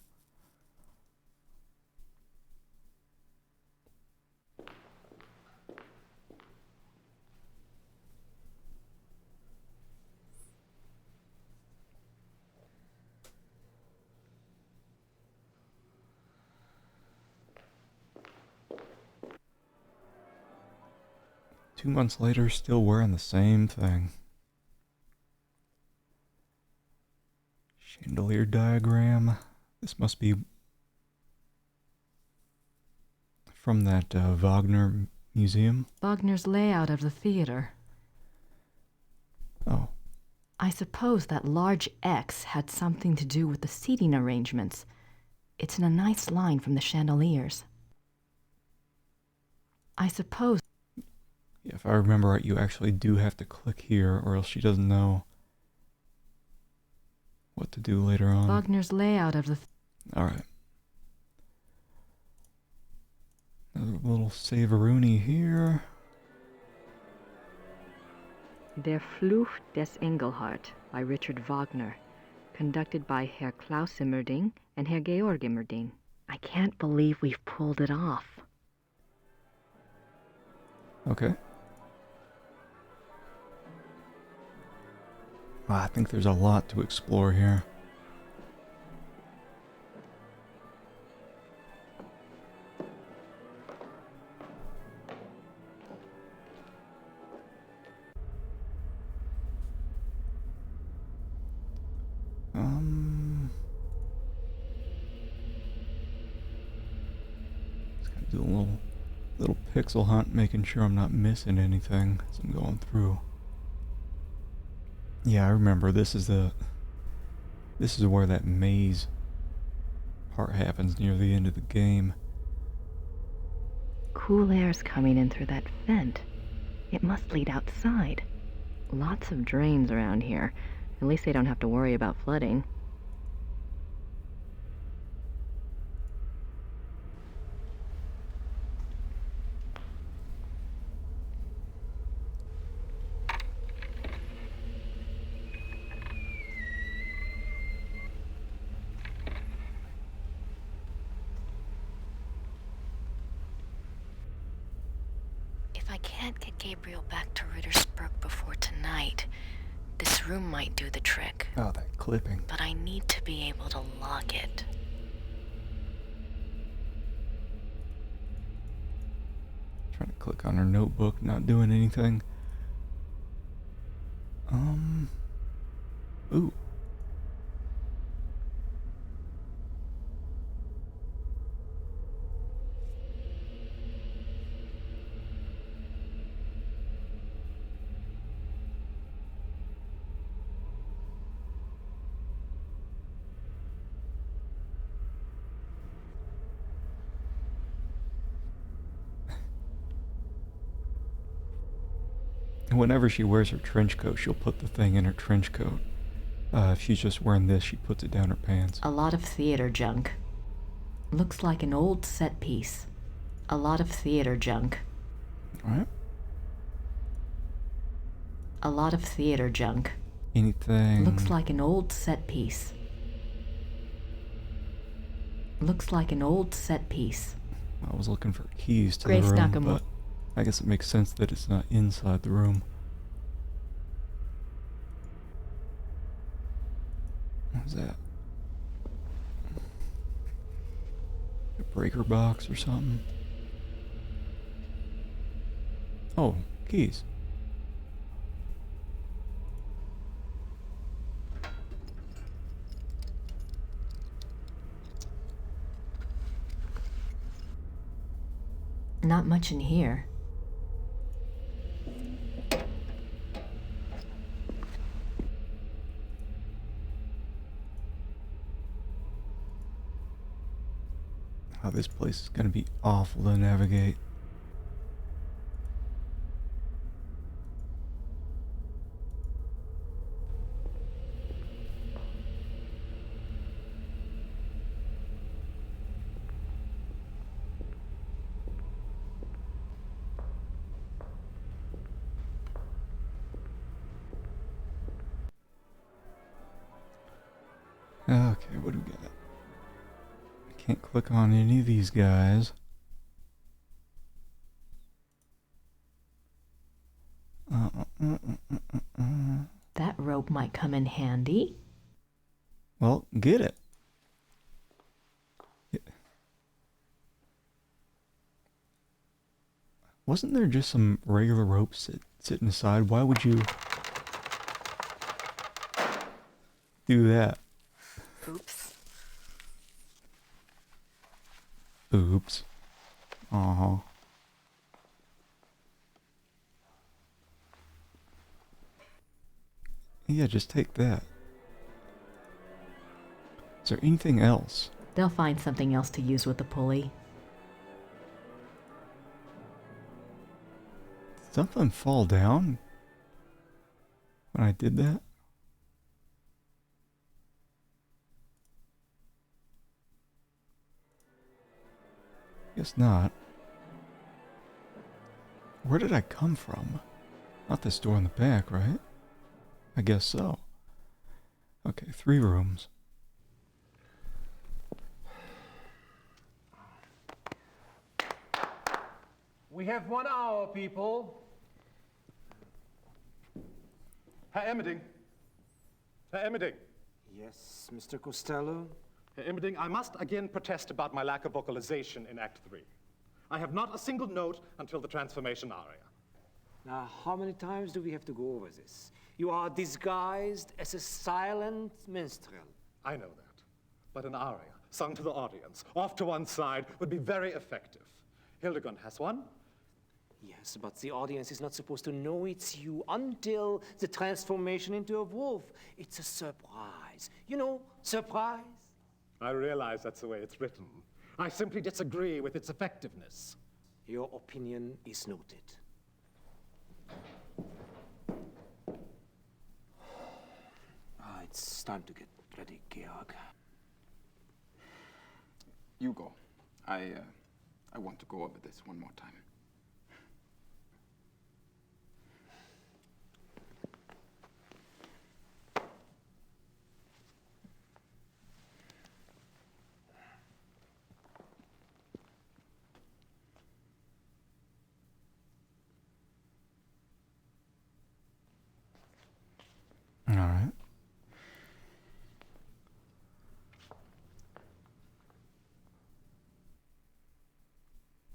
Two months later, still wearing the same thing. Chandelier diagram. This must be from that Wagner museum. Wagner's layout of the theater. Oh. I suppose that large X had something to do with the seating arrangements. It's in a nice line from the chandeliers. I suppose... Yeah, if I remember right, you actually do have to click here, or else she doesn't know what to do later on. Wagner's layout of the... Alright. Another little Savaruni here. Der Fluch des Engelhart by Richard Wagner, conducted by Herr Klaus Immerding and Herr Georg Immerding. I can't believe we've pulled it off. Okay. Wow, I think there's a lot to explore here. Just gonna do a little pixel hunt, making sure I'm not missing anything as I'm going through. Yeah, I remember this is where that maze part happens near the end of the game. Cool air's coming in through that vent. It must lead outside. Lots of drains around here. At least they don't have to worry about flooding. If I can't get Gabriel back to Rittersburg before tonight, this room might do the trick. Oh, that clipping. But I need to be able to lock it. Trying to click on her notebook, not doing anything. Ooh. And whenever she wears her trench coat, she'll put the thing in her trench coat. If she's just wearing this, she puts it down her pants. A lot of theater junk. Looks like an old set piece. A lot of theater junk. Alright. A lot of theater junk. Anything... Looks like an old set piece. Looks like an old set piece. I was looking for keys to Grace the room, Nakamura. but I guess it makes sense that it's not inside the room. What's that? A breaker box or something? Oh, keys. Not much in here. Oh, this place is gonna be awful to navigate. Okay, what do we got? I can't click on any of these guys. That rope might come in handy. Well, get it. Wasn't there just some regular rope sitting aside? Why would you do that? Oops. Oops. Uh-huh. Yeah, just take that. Is there anything else? They'll find something else to use with the pulley. Did something fall down when I did that? Guess not. Where did I come from? Not this door in the back, right? I guess so. Okay, 3 rooms. We have 1 hour, people. Herr Emmerding. Herr Emmerding. Yes, Mr. Costello? Herr Emmerding, I must again protest about my lack of vocalization in Act 3. I have not a single note until the transformation aria. Now, how many times do we have to go over this? You are disguised as a silent minstrel. I know that. But an aria, sung to the audience, off to one side, would be very effective. Hildegard has one. Yes, but the audience is not supposed to know it's you until the transformation into a wolf. It's a surprise. You know, surprise. I realize that's the way it's written. I simply disagree with its effectiveness. Your opinion is noted. It's time to get ready, Georg. You go. I want to go over this one more time.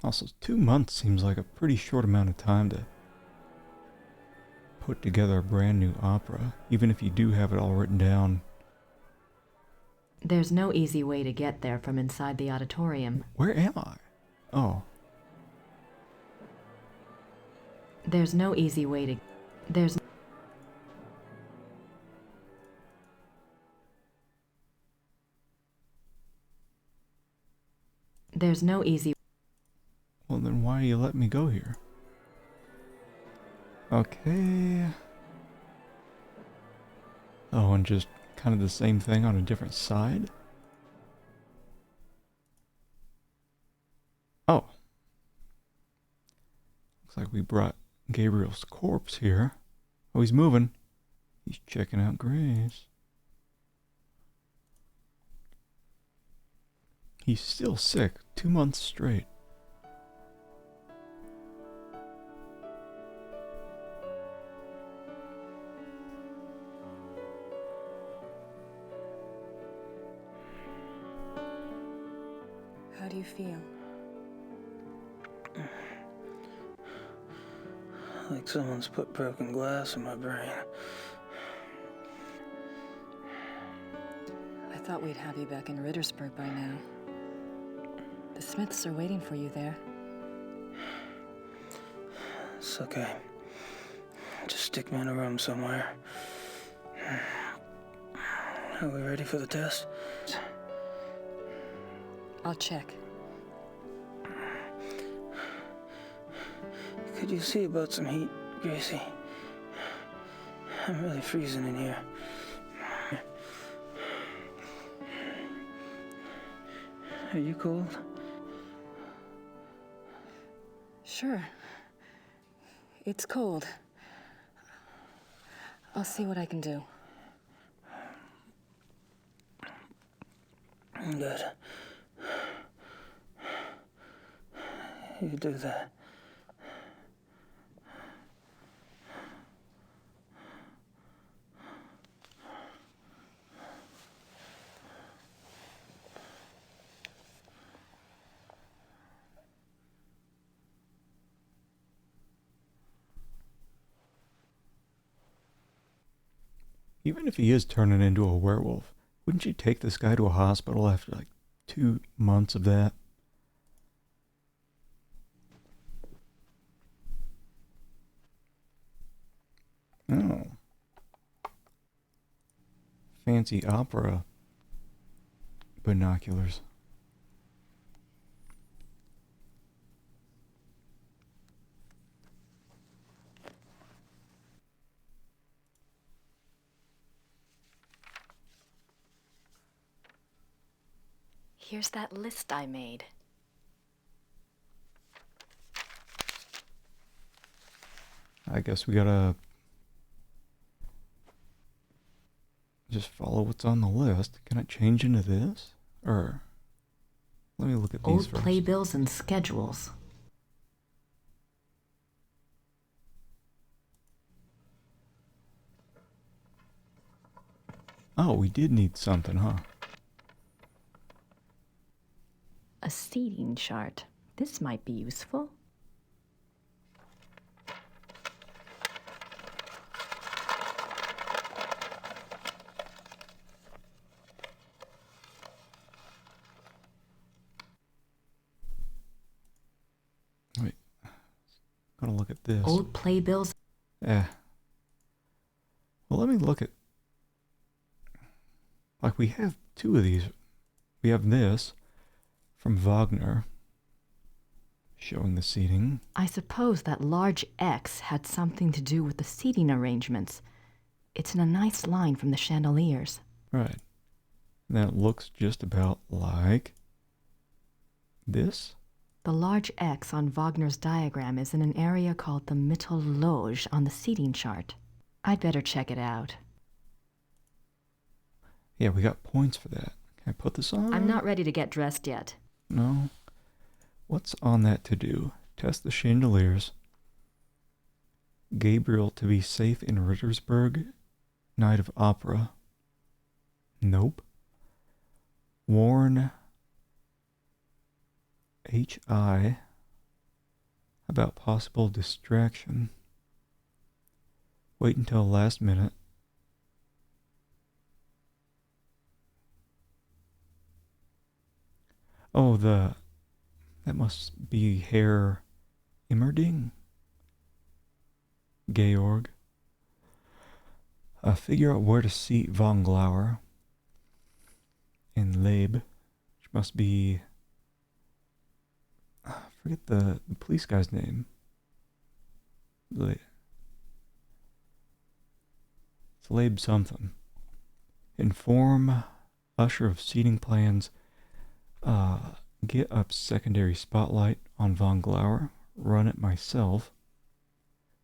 Also, 2 months seems like a pretty short amount of time to put together a brand new opera, even if you do have it all written down. There's no easy way to get there from inside the auditorium. Where am I? Oh. There's no easy way to... There's no easy... Well, then why are you letting me go here? Okay. Oh, and just kind of the same thing on a different side? Oh. Looks like we brought Gabriel's corpse here. Oh, he's moving. He's checking out graves. He's still sick, 2 months straight. How do you feel? Like someone's put broken glass in my brain. I thought we'd have you back in Rittersburg by now. The Smiths are waiting for you there. It's okay. Just stick me in a room somewhere. Are we ready for the test? I'll check. Could you see about some heat, Gracie? I'm really freezing in here. Are you cold? Sure. It's cold. I'll see what I can do. Good. You do that. Even if he is turning into a werewolf, wouldn't you take this guy to a hospital after like 2 months of that? Oh. Fancy opera binoculars. Here's that list I made. I guess we gotta just follow what's on the list. Can I change into this? Or let me look at these Old first. playbills and schedules. Oh, we did need something, huh? A seating chart. This might be useful. Wait. Gotta look at this. Old playbills. Well, let me look at... Like, we have 2 of these. We have this from Wagner, showing the seating. I suppose that large X had something to do with the seating arrangements. It's in a nice line from the chandeliers. Right. And that looks just about like this. The large X on Wagner's diagram is in an area called the Mittelloge on the seating chart. I'd better check it out. Yeah, we got points for that. Can I put this on? I'm not ready to get dressed yet. No. What's on that to do? Test the chandeliers. Gabriel to be safe in Rittersburg. Night of Opera. Nope. Warn H.I. about possible distraction. Wait until last minute. Oh, that must be Herr Immerding? Georg. Figure out where to seat von Glauer and Leib, which must be... I forget the police guy's name. It's Leib something. Inform Usher of seating plans. Get up secondary spotlight on von Glauer. Run it myself.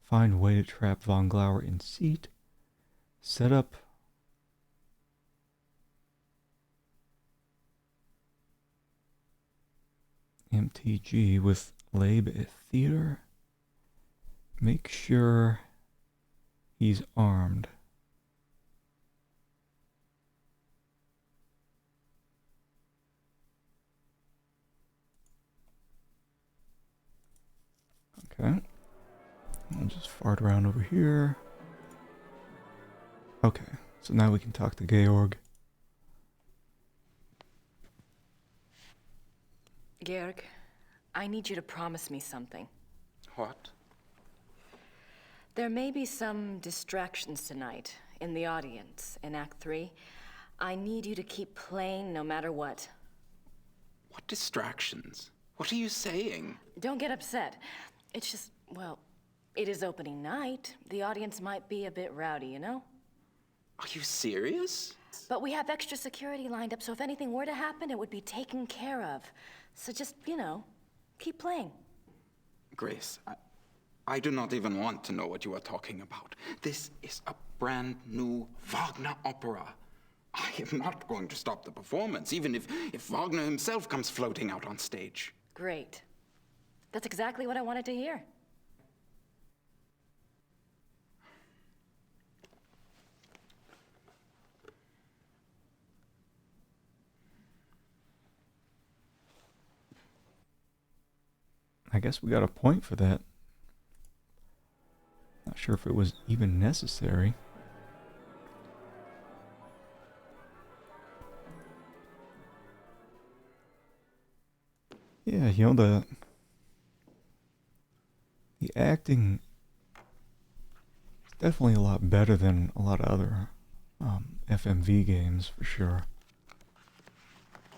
Find way to trap von Glauer in seat. Set up MTG with Leib at theater. Make sure he's armed. Okay. I'll just fart around over here. Okay, so now we can talk to Georg. Georg, I need you to promise me something. What? There may be some distractions tonight in the audience in Act 3. I need you to keep playing no matter what. What distractions? What are you saying? Don't get upset. It's just, well, it is opening night. The audience might be a bit rowdy, you know? Are you serious? But we have extra security lined up, so if anything were to happen, it would be taken care of. So just, you know, keep playing. Grace, I do not even want to know what you are talking about. This is a brand new Wagner opera. I am not going to stop the performance, even if Wagner himself comes floating out on stage. Great. That's exactly what I wanted to hear. I guess we got a point for that. Not sure if it was even necessary. Yeah, you know, the acting is definitely a lot better than a lot of other FMV games, for sure.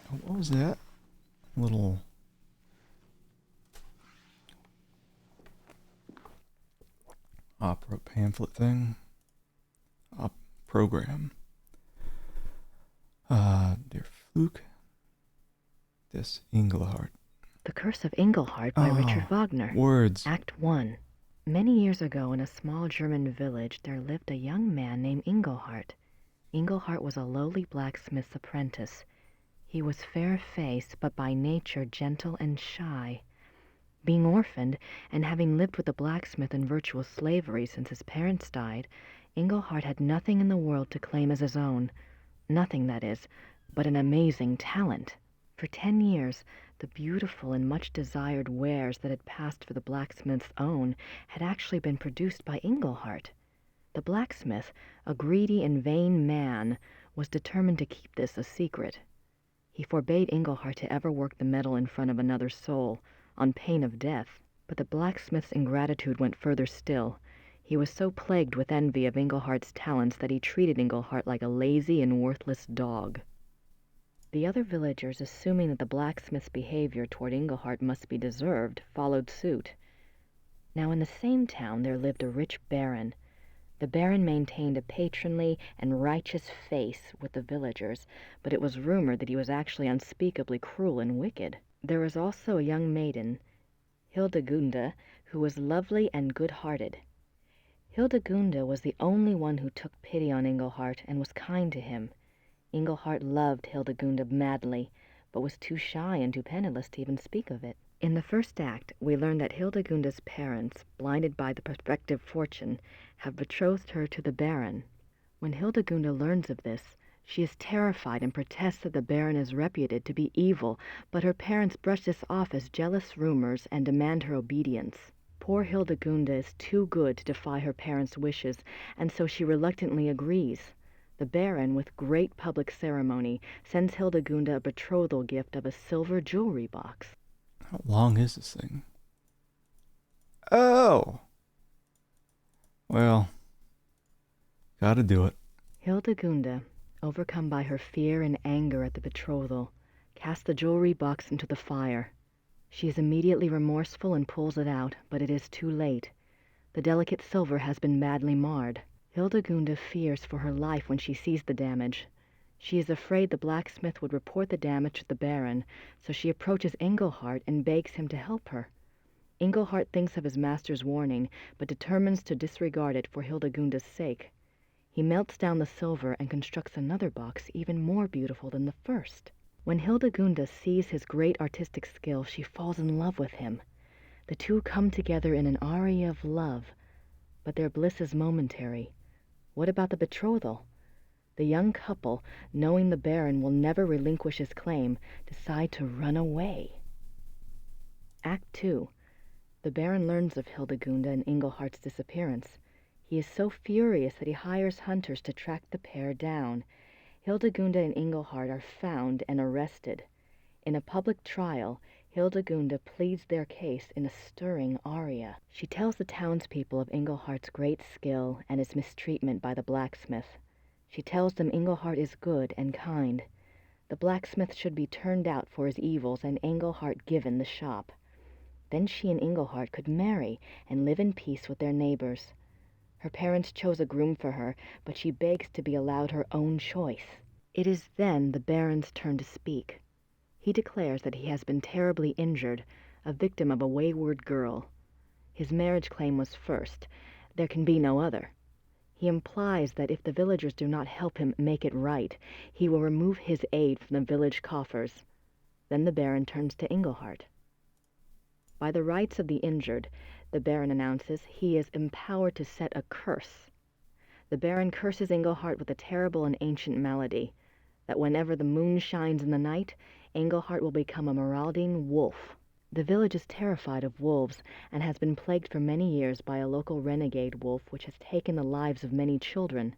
What was that? Little... opera pamphlet thing. Program. Der Flug des Engelhart. The Curse of Engelhart by Richard Wagner. Words. Act 1. Many years ago in a small German village there lived a young man named Engelhart. Engelhart was a lowly blacksmith's apprentice. He was fair-faced, but by nature gentle and shy. Being orphaned, and having lived with a blacksmith in virtual slavery since his parents died, Engelhart had nothing in the world to claim as his own. Nothing, that is, but an amazing talent. For 10 years, the beautiful and much-desired wares that had passed for the blacksmith's own had actually been produced by Engelhart. The blacksmith, a greedy and vain man, was determined to keep this a secret. He forbade Engelhart to ever work the metal in front of another soul, on pain of death. But the blacksmith's ingratitude went further still. He was so plagued with envy of Engelhart's talents that he treated Engelhart like a lazy and worthless dog. The other villagers, assuming that the blacksmith's behavior toward Engelhart must be deserved, followed suit. Now in the same town there lived a rich baron. The baron maintained a patronly and righteous face with the villagers, but it was rumored that he was actually unspeakably cruel and wicked. There was also a young maiden, Hildegunde, who was lovely and good-hearted. Hildegunde was the only one who took pity on Engelhart and was kind to him. Engelhart loved Hildegunde madly, but was too shy and too penniless to even speak of it. In the first act, we learn that Hildegunde's parents, blinded by the prospective fortune, have betrothed her to the Baron. When Hildegunde learns of this, she is terrified and protests that the Baron is reputed to be evil, but her parents brush this off as jealous rumors and demand her obedience. Poor Hildegunda is too good to defy her parents' wishes, and so she reluctantly agrees. The Baron, with great public ceremony, sends Hildegunda a betrothal gift of a silver jewelry box. How long is this thing? Oh! Well, gotta do it. Hildegunda, overcome by her fear and anger at the betrothal, casts the jewelry box into the fire. She is immediately remorseful and pulls it out, but it is too late. The delicate silver has been badly marred. Hildegunda fears for her life when she sees the damage. She is afraid the blacksmith would report the damage to the Baron, so she approaches Engelhart and begs him to help her. Engelhart thinks of his master's warning, but determines to disregard it for Hildegunda's sake. He melts down the silver and constructs another box even more beautiful than the first. When Hildegunda sees his great artistic skill, she falls in love with him. The two come together in an aria of love, but their bliss is momentary. What about the betrothal? The young couple, knowing the Baron will never relinquish his claim, decide to run away. Act 2. The Baron learns of Hildegunda and Engelhart's disappearance. He is so furious that he hires hunters to track the pair down. Hildegunda and Engelhart are found and arrested. In a public trial, Hildegunda pleads their case in a stirring aria. She tells the townspeople of Engelhart's great skill and his mistreatment by the blacksmith. She tells them Engelhart is good and kind. The blacksmith should be turned out for his evils and Engelhart given the shop. Then she and Engelhart could marry and live in peace with their neighbors. Her parents chose a groom for her, but she begs to be allowed her own choice. It is then the Baron's turn to speak. He declares that he has been terribly injured, a victim of a wayward girl. His marriage claim was first. There can be no other. He implies that if the villagers do not help him make it right, he will remove his aid from the village coffers. Then the Baron turns to Engelhart. By the rights of the injured, the Baron announces he is empowered to set a curse. The Baron curses Engelhart with a terrible and ancient malady, that whenever the moon shines in the night, Engelhart will become a marauding wolf. The village is terrified of wolves and has been plagued for many years by a local renegade wolf which has taken the lives of many children.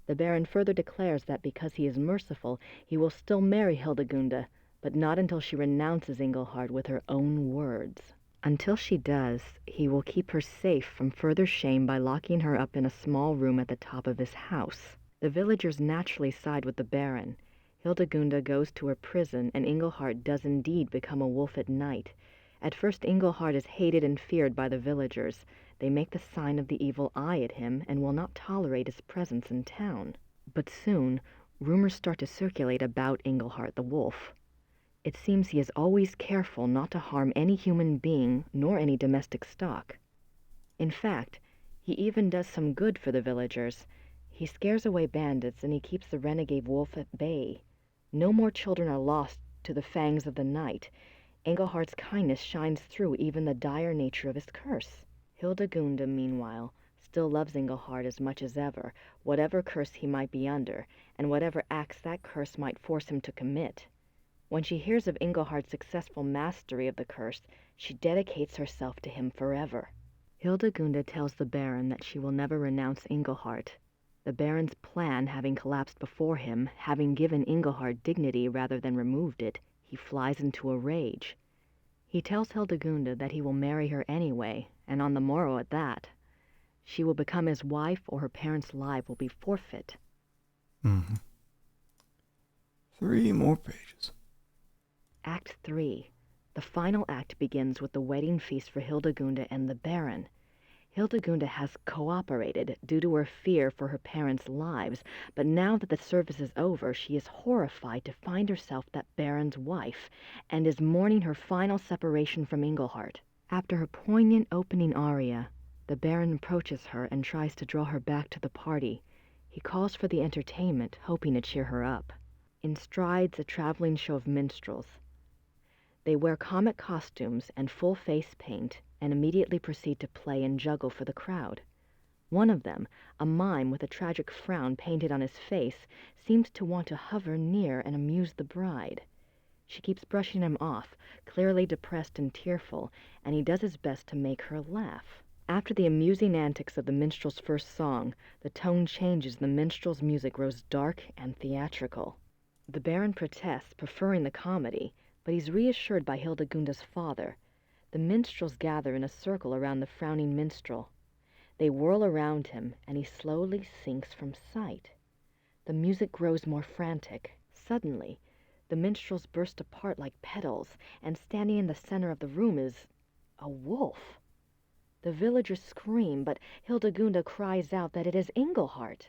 The Baron further declares that because he is merciful, he will still marry Hildegunda, but not until she renounces Engelhart with her own words. Until she does, he will keep her safe from further shame by locking her up in a small room at the top of his house. The villagers naturally side with the Baron. Hildegunda goes to her prison, and Engelhart does indeed become a wolf at night. At first Engelhart is hated and feared by the villagers. They make the sign of the evil eye at him and will not tolerate his presence in town. But soon, rumors start to circulate about Engelhart the wolf. It seems he is always careful not to harm any human being nor any domestic stock. In fact, he even does some good for the villagers. He scares away bandits and he keeps the renegade wolf at bay. No more children are lost to the fangs of the night. Engelhart's kindness shines through even the dire nature of his curse. Hildegunda, meanwhile, still loves Engelhart as much as ever, whatever curse he might be under, and whatever acts that curse might force him to commit. When she hears of Engelhart's successful mastery of the curse, she dedicates herself to him forever. Hildegunda tells the Baron that she will never renounce Engelhart. The Baron's plan having collapsed before him, having given Engelhart dignity rather than removed it, he flies into a rage. He tells Hildegunda that he will marry her anyway, and on the morrow at that. She will become his wife or her parents' lives will be forfeit. 3 more pages. Act 3. The final act begins with the wedding feast for Hildegunda and the Baron. Hildegunda has cooperated due to her fear for her parents' lives, but now that the service is over, she is horrified to find herself that Baron's wife, and is mourning her final separation from Engelhart. After her poignant opening aria, the Baron approaches her and tries to draw her back to the party. He calls for the entertainment, hoping to cheer her up. In strides a traveling show of minstrels. They wear comic costumes and full face paint and immediately proceed to play and juggle for the crowd. One of them, a mime with a tragic frown painted on his face, seems to want to hover near and amuse the bride. She keeps brushing him off, clearly depressed and tearful, and he does his best to make her laugh. After the amusing antics of the minstrel's first song, the tone changes and the minstrel's music grows dark and theatrical. The Baron protests, preferring the comedy, but he's reassured by Hildegunda's father. The minstrels gather in a circle around the frowning minstrel. They whirl around him, and he slowly sinks from sight. The music grows more frantic. Suddenly, the minstrels burst apart like petals, and standing in the center of the room is a wolf. The villagers scream, but Hildegunda cries out that it is Engelhart.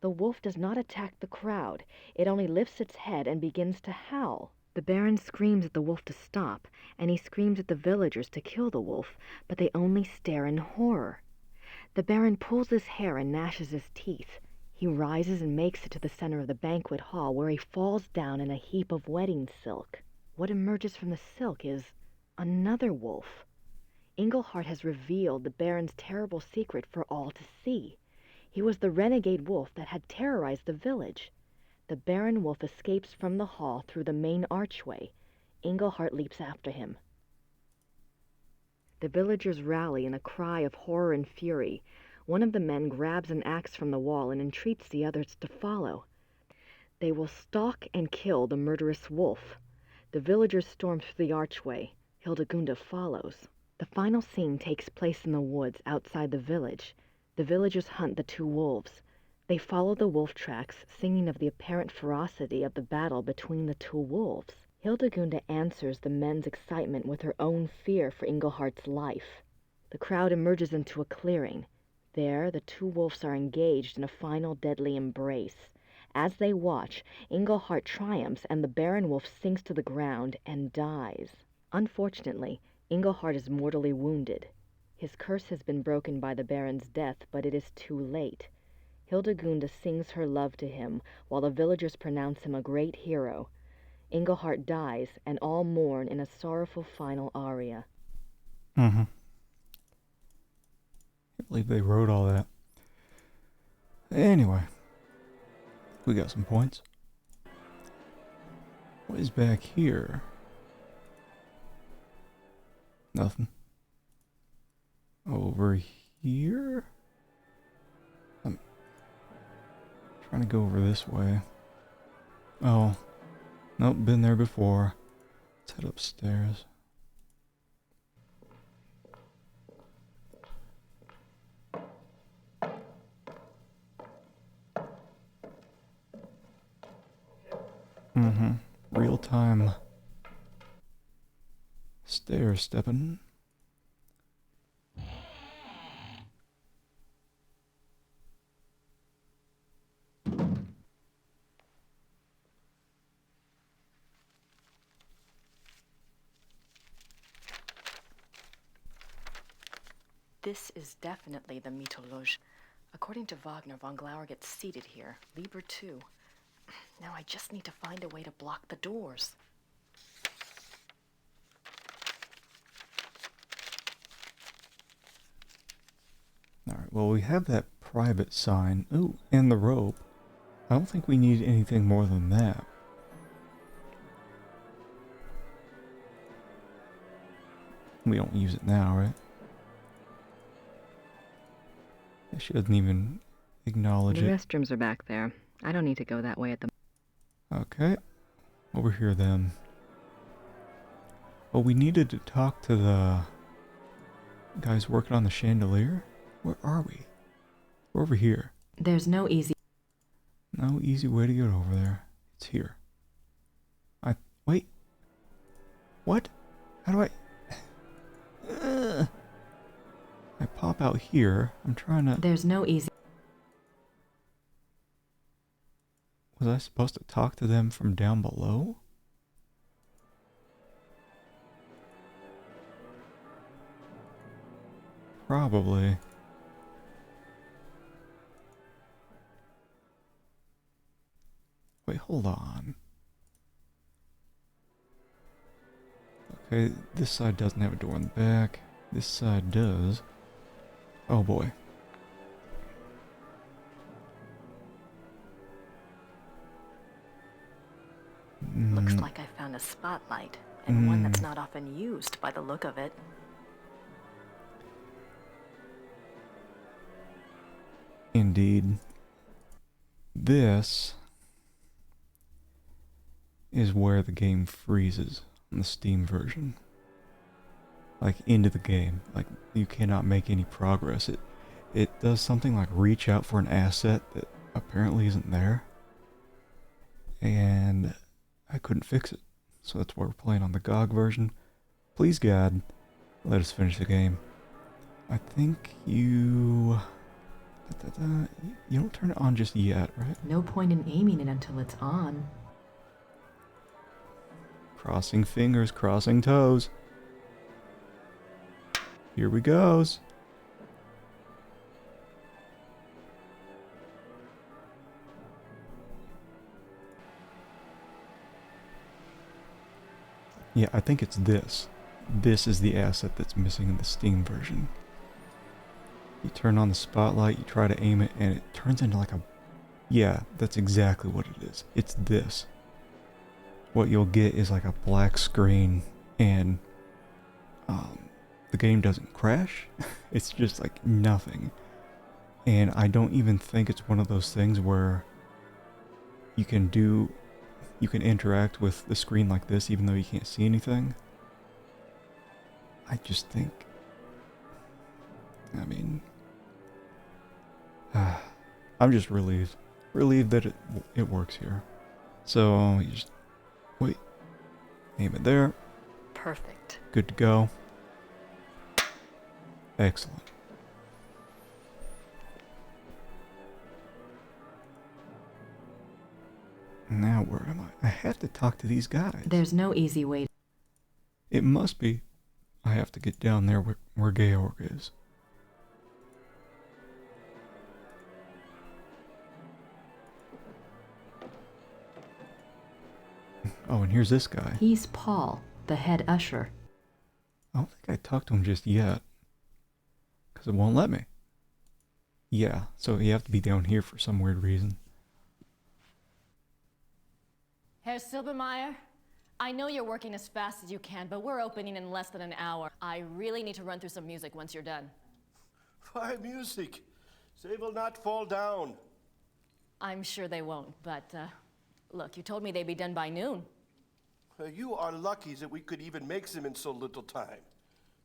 The wolf does not attack the crowd. It only lifts its head and begins to howl. The Baron screams at the wolf to stop, and he screams at the villagers to kill the wolf, but they only stare in horror. The Baron pulls his hair and gnashes his teeth. He rises and makes it to the center of the banquet hall, where he falls down in a heap of wedding silk. What emerges from the silk is another wolf. Engelhart has revealed the Baron's terrible secret for all to see. He was the renegade wolf that had terrorized the village. The Baron wolf escapes from the hall through the main archway. Engelhart leaps after him. The villagers rally in a cry of horror and fury. One of the men grabs an axe from the wall and entreats the others to follow. They will stalk and kill the murderous wolf. The villagers storm through the archway. Hildegunda follows. The final scene takes place in the woods outside the village. The villagers hunt the two wolves. They follow the wolf tracks, singing of the apparent ferocity of the battle between the two wolves. Hildegunda answers the men's excitement with her own fear for Engelhart's life. The crowd emerges into a clearing. There, the two wolves are engaged in a final deadly embrace. As they watch, Engelhart triumphs and the Baron wolf sinks to the ground and dies. Unfortunately, Engelhart is mortally wounded. His curse has been broken by the Baron's death, but it is too late. Hildegunda sings her love to him, while the villagers pronounce him a great hero. Engelhart dies, and all mourn in a sorrowful final aria. Can't believe they wrote all that. Anyway, we got some points. What is back here? Nothing. Over here? I'm trying to go over this way. Oh. Nope, been there before. Let's head upstairs. Real time. Stair stepping. This is definitely the Mythologe. According to Wagner, von Glauer gets seated here. Liber too. Now I just need to find a way to block the doors. Alright, well, we have that private sign. Ooh, and the rope. I don't think we need anything more than that. We don't use it now, right? She doesn't even acknowledge it. The restrooms are back there. I don't need to go that way at the... Okay. Over here then. Well, we needed to talk to the guys working on the chandelier. Where are we? We're over here. There's no easy way to get over there. It's here. Wait. What? How do I... I pop out here. I'm trying to... There's no easy... Was I supposed to talk to them from down below? Probably. Wait, hold on. Okay, this side doesn't have a door in the back. This side does. Oh boy. Looks like I found on a spotlight, and one that's not often used by the look of it. Indeed. This is where the game freezes on the Steam version. Like, into the game. Like, you cannot make any progress. It does something like reach out for an asset that apparently isn't there. And I couldn't fix it. So that's why we're playing on the GOG version. Please, God, let us finish the game. I think you don't turn it on just yet, right? No point in aiming it until it's on. Crossing fingers, crossing toes. Here we goes. Yeah, I think it's this. This is the asset that's missing in the Steam version. You turn on the spotlight, you try to aim it, and it turns into like a... Yeah, that's exactly what it is. It's this. What you'll get is like a black screen, and the game doesn't crash. It's just like nothing. And I don't even think it's one of those things where you can interact with the screen like this even though you can't see anything. I just think, I mean, I'm just relieved that it works here. So you just wait, aim it there. Perfect. Good to go. Excellent. Now where am I? I have to talk to these guys. There's no easy way. It must be. I have to get down there where Georg is. Oh, and here's this guy. He's Paul, the head usher. I don't think I talked to him just yet. Because it won't let me. Yeah, so you have to be down here for some weird reason. Herr Silbermeyer, I know you're working as fast as you can, but we're opening in less than an hour. I really need to run through some music once you're done. Why music? They will not fall down. I'm sure they won't, but look, you told me they'd be done by noon. You are lucky that we could even make them in so little time.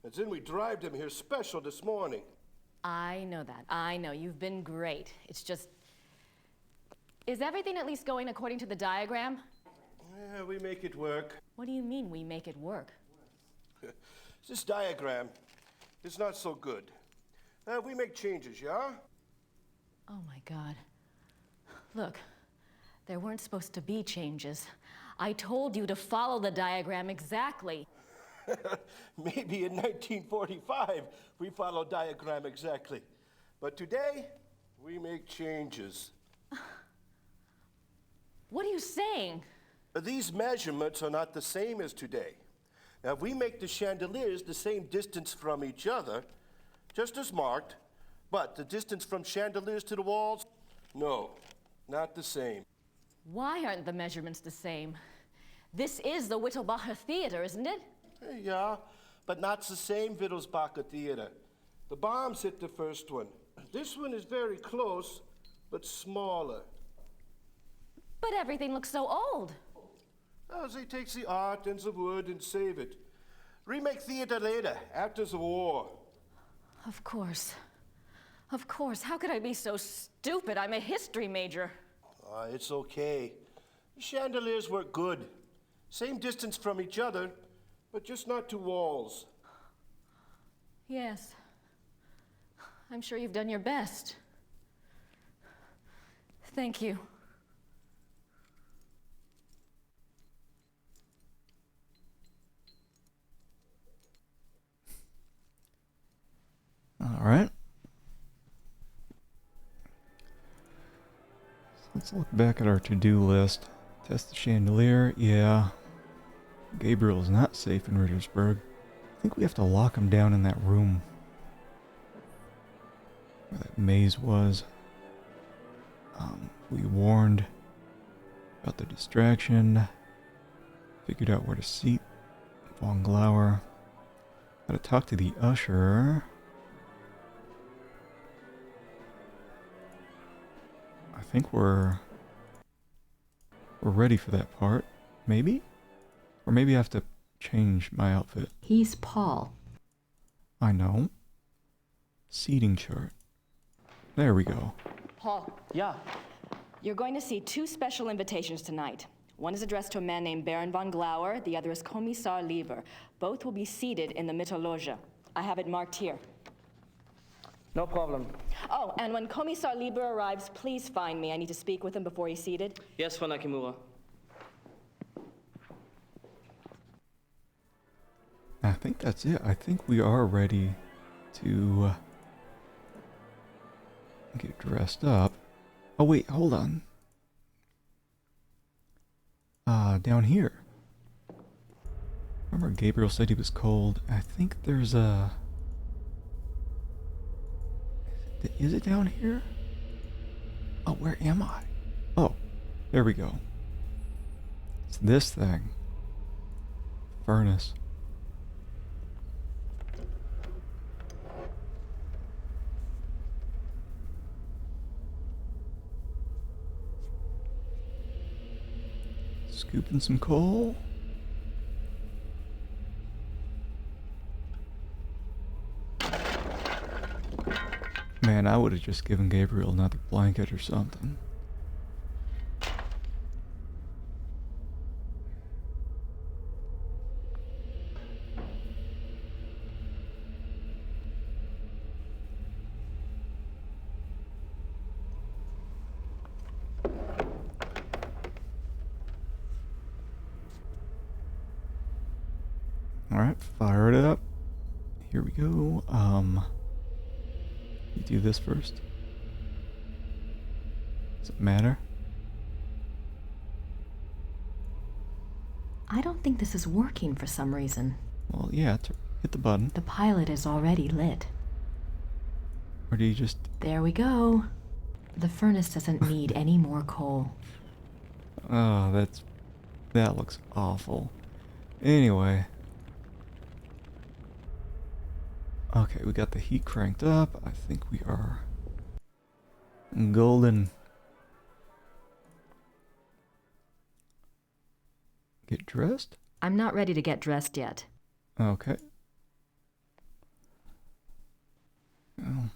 And then we drive them here special this morning. I know that. I know. You've been great. It's just... Is everything at least going according to the diagram? Yeah, we make it work. What do you mean we make it work? This diagram is not so good. We make changes, yeah? Oh my God. Look, there weren't supposed to be changes. I told you to follow the diagram exactly. Maybe in 1945 we followed diagram exactly. But today, we make changes. What are you saying? These measurements are not the same as today. Now, we make the chandeliers the same distance from each other, just as marked, but the distance from chandeliers to the walls, no, not the same. Why aren't the measurements the same? This is the Wittelbacher Theater, isn't it? Yeah, but not the same Wittelsbacher Theater. The bombs hit the first one. This one is very close, but smaller. But everything looks so old. Oh, they take the art and the wood and save it. Remake theater later, after the war. Of course. Of course. How could I be so stupid? I'm a history major. It's okay. The chandeliers work good. Same distance from each other, but just not to walls. Yes. I'm sure you've done your best. Thank you. All right. So let's look back at our to-do list. Test the chandelier. Yeah. Gabriel is not safe in Rittersburg. I think we have to lock him down in that room where that maze was. We warned about the distraction. Figured out where to seat Von Glauer. Gotta talk to the usher. I think we're ready for that part. Maybe? Or maybe I have to change my outfit. He's Paul. I know. Seating chart. There we go. Paul. Yeah. You're going to see 2 special invitations tonight. One is addressed to a man named Baron von Glauer, the other is Kommissar Lieber. Both will be seated in the Mittelloge. I have it marked here. No problem. Oh, and when Kommissar Lieber arrives, please find me. I need to speak with him before he's seated. Yes, Frau Nakimura. I think that's it. I think we are ready to get dressed up. Oh wait, hold on. Down here. Remember Gabriel said he was cold. I think there's a... Is it down here? Oh, where am I? Oh, there we go. It's this thing. Furnace. Scooping some coal. Man, I would have just given Gabriel another blanket or something. Alright, fire it up. Here we go. You do this first. Does it matter? I don't think this is working for some reason. Well, yeah, hit the button. The pilot is already lit. Or do you just... There we go. The furnace doesn't need any more coal. Oh, that looks awful. Anyway. Okay, we got the heat cranked up. I think we are golden. Get dressed? I'm not ready to get dressed yet. Okay. Oh.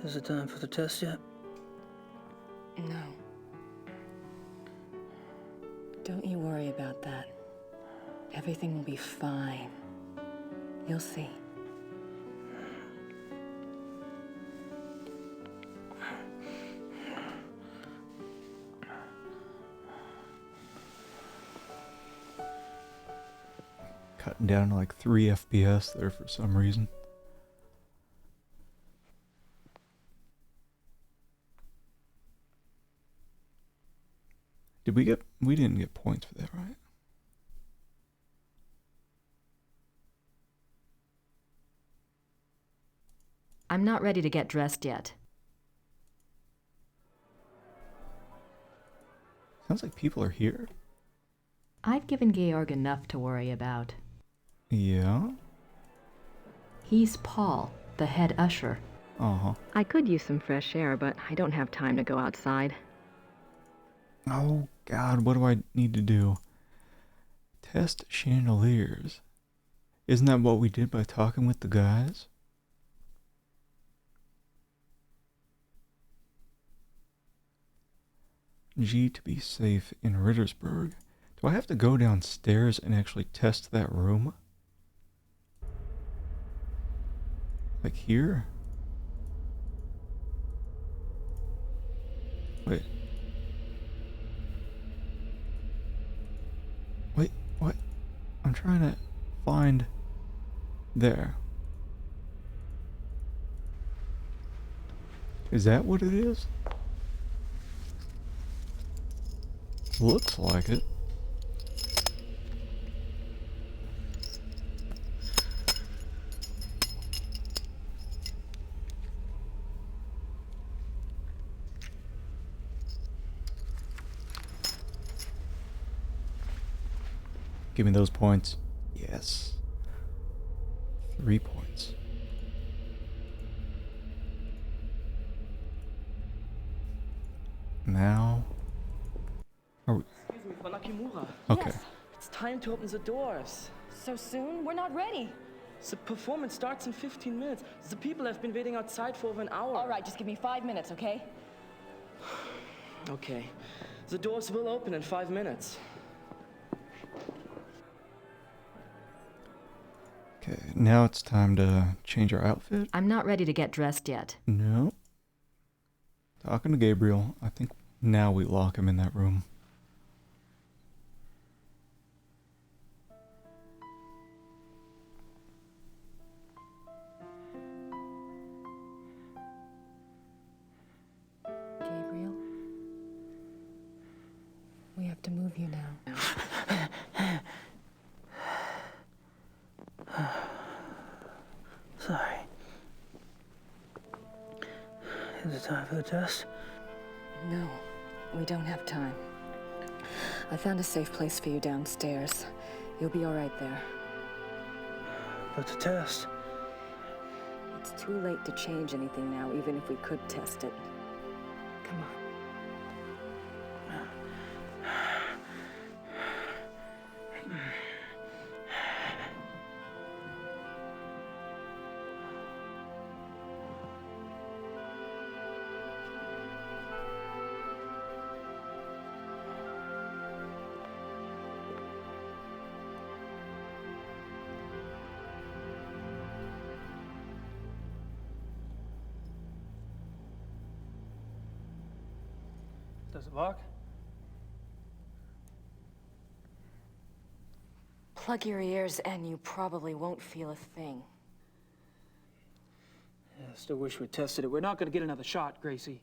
Is it time for the test yet? No. Don't you worry about that. Everything will be fine. You'll see. Cutting down to like 3 FPS there for some reason. Did we didn't get points for that, right? I'm not ready to get dressed yet. Sounds like people are here. I've given Georg enough to worry about. Yeah? He's Paul, the head usher. Uh-huh. I could use some fresh air, but I don't have time to go outside. Oh, God, what do I need to do? Test chandeliers. Isn't that what we did by talking with the guys? G to be safe in Rittersburg. Do I have to go downstairs and actually test that room? Like here? Wait. Wait, what? I'm trying to find... There. Is that what it is? Looks like it. Give me those points. Yes. 3 points. Now... Are we... Excuse me, Frau Nakimura. Okay. Yes. It's time to open the doors. So soon? We're not ready. The performance starts in 15 minutes. The people have been waiting outside for over an hour. All right, just give me 5 minutes, okay? Okay. The doors will open in 5 minutes. Okay, now it's time to change our outfit. I'm not ready to get dressed yet. No. Talking to Gabriel. I think now we lock him in that room. Gabriel, we have to move you now. Sorry. Is it time for the test? No, we don't have time. I found a safe place for you downstairs. You'll be all right there. But the test? It's too late to change anything now, even if we could test it. Come on. Does it work? Plug your ears and you probably won't feel a thing. Yeah, I still wish we tested it. We're not going to get another shot, Gracie.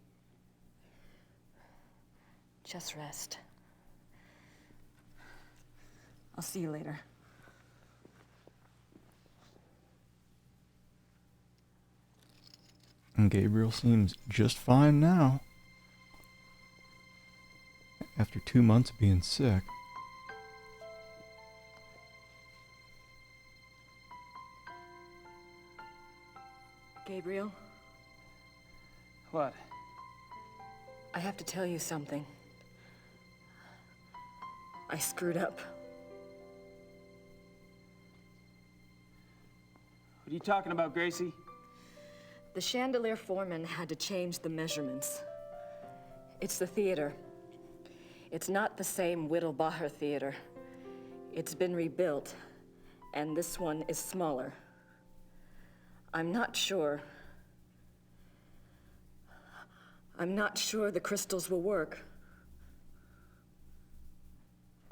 Just rest. I'll see you later. And Gabriel seems just fine now. After 2 months of being sick. Gabriel? What? I have to tell you something. I screwed up. What are you talking about, Gracie? The chandelier foreman had to change the measurements. It's the theater. It's not the same Whittlbacher theater. It's been rebuilt, and this one is smaller. I'm not sure the crystals will work.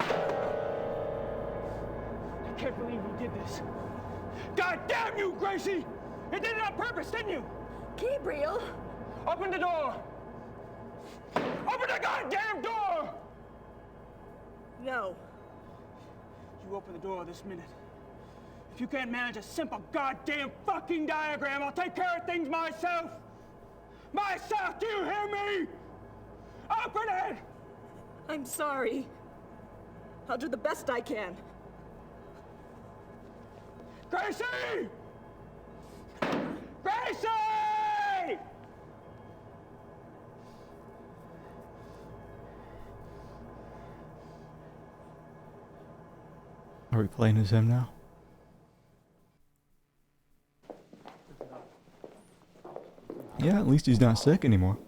I can't believe you did this. God damn you, Gracie! You did it on purpose, didn't you? Gabriel! Open the door! Open the goddamn door! No. You open the door this minute. If you can't manage a simple goddamn fucking diagram, I'll take care of things myself! Myself, do you hear me? Open it! I'm sorry. I'll do the best I can. Gracie! Gracie! Are we playing as him now? Yeah, at least he's not sick anymore.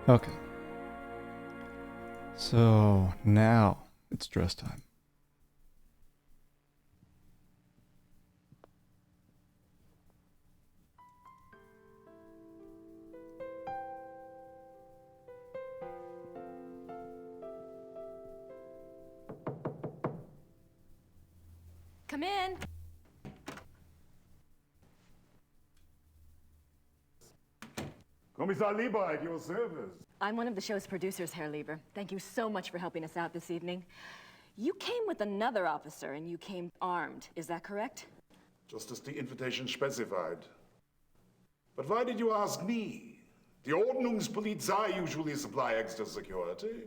Okay, So now it's dress time. Come in. Kommissar Lieber, at your service. I'm one of the show's producers, Herr Lieber. Thank you so much for helping us out this evening. You came with another officer and you came armed, is that correct? Just as the invitation specified. But why did you ask me? The Ordnungspolizei usually supply extra security.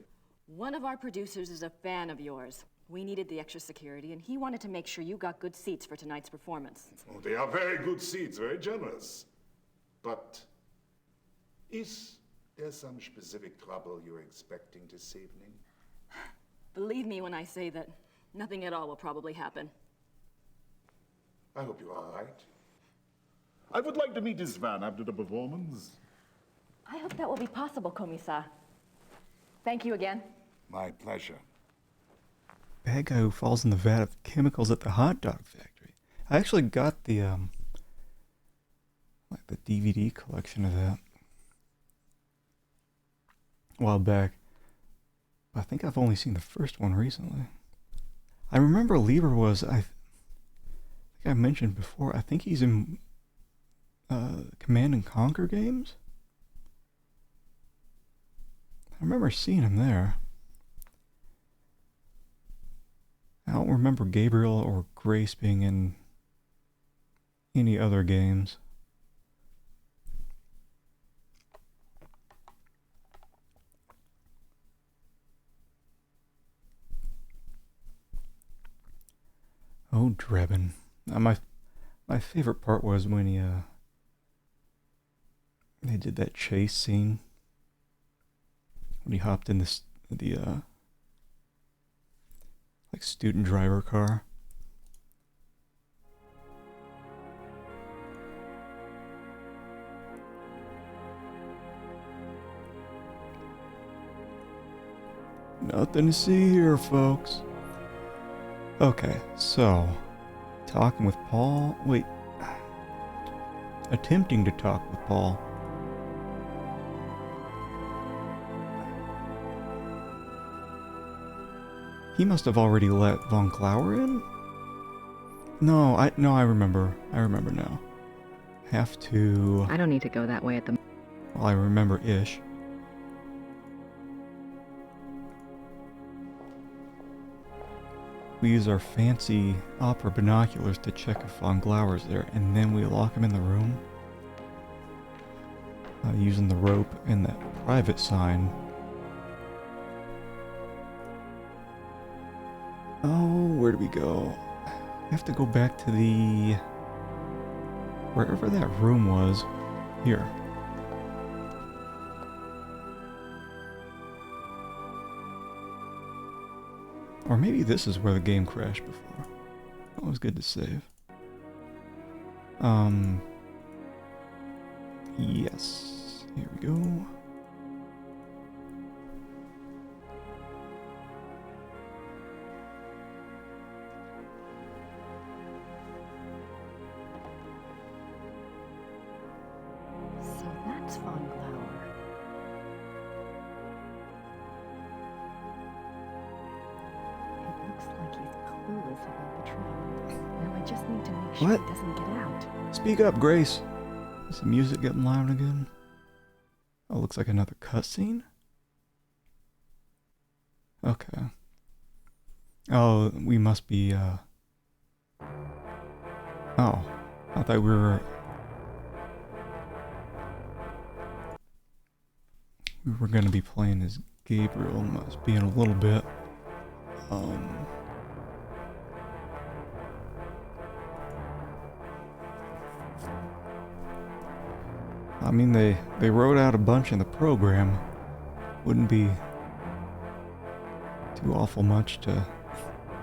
One of our producers is a fan of yours. We needed the extra security, and he wanted to make sure you got good seats for tonight's performance. Oh, they are very good seats, very generous. But is there some specific trouble you're expecting this evening? Believe me when I say that nothing at all will probably happen. I hope you are right. I would like to meet this van after the performance. I hope that will be possible, Kommissar. Thank you again. My pleasure. Bad guy who falls in the vat of chemicals at the hot dog factory. I actually got the like the DVD collection of that a while back. I think I've only seen the first one recently. I remember Lieber was, I think I mentioned before, I think he's in Command and Conquer games. I remember seeing him there. I don't remember Gabriel or Grace being in any other games. Oh, Drebin. My favorite part was when they did that chase scene. When he hopped in the like student driver car. Nothing to see here, folks. Okay, so talking with Paul. Wait, attempting to talk with Paul. He must have already let von Glauer in? No, I remember. I remember now. Have to... I don't need to go that way at the... Well, I remember-ish. We use our fancy opera binoculars to check if von Glauer's there, and then we lock him in the room. Using the rope and that private sign. Oh, where do we go? We have to go back to the... wherever that room was. Here. Or maybe this is where the game crashed before. Always good to save. Yes. Here we go. So that's von Glauer. It looks like he's clueless about the trap. Now I just need to make sure What? he doesn't get out. Speak up, Grace. Is the music getting loud again? Oh, looks like another cutscene. Okay. Oh, we must be, Oh, I thought we were... We were gonna be playing as Gabriel. Must be in a little bit. I mean, they wrote out a bunch in the program. Wouldn't be too awful much to...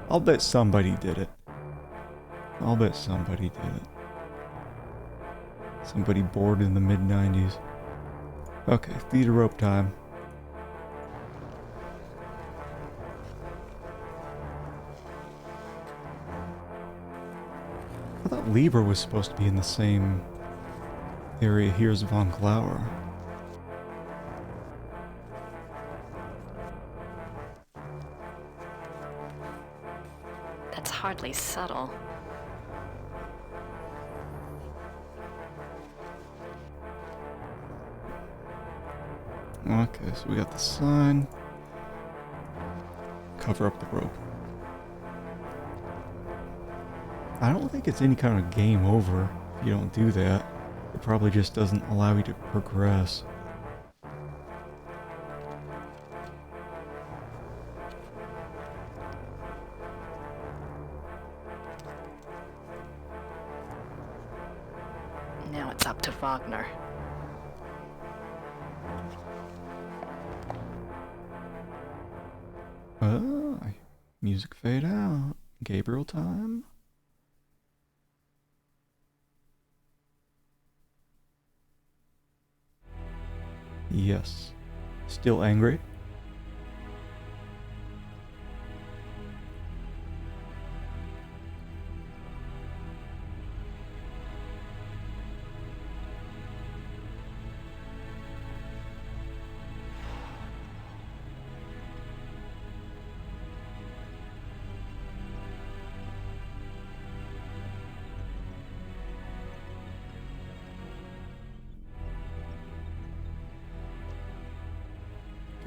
I'll bet somebody did it. I'll bet somebody did it. Somebody bored in the mid-90s. Okay, theater rope time. I thought Lieber was supposed to be in the same area here as Von Glauer. That's hardly subtle. Okay, so we got the sign. Cover up the rope. I don't think it's any kind of game over if you don't do that. It probably just doesn't allow you to progress. Now it's up to Wagner. Music fade out. Gabriel time. Yes. Still angry?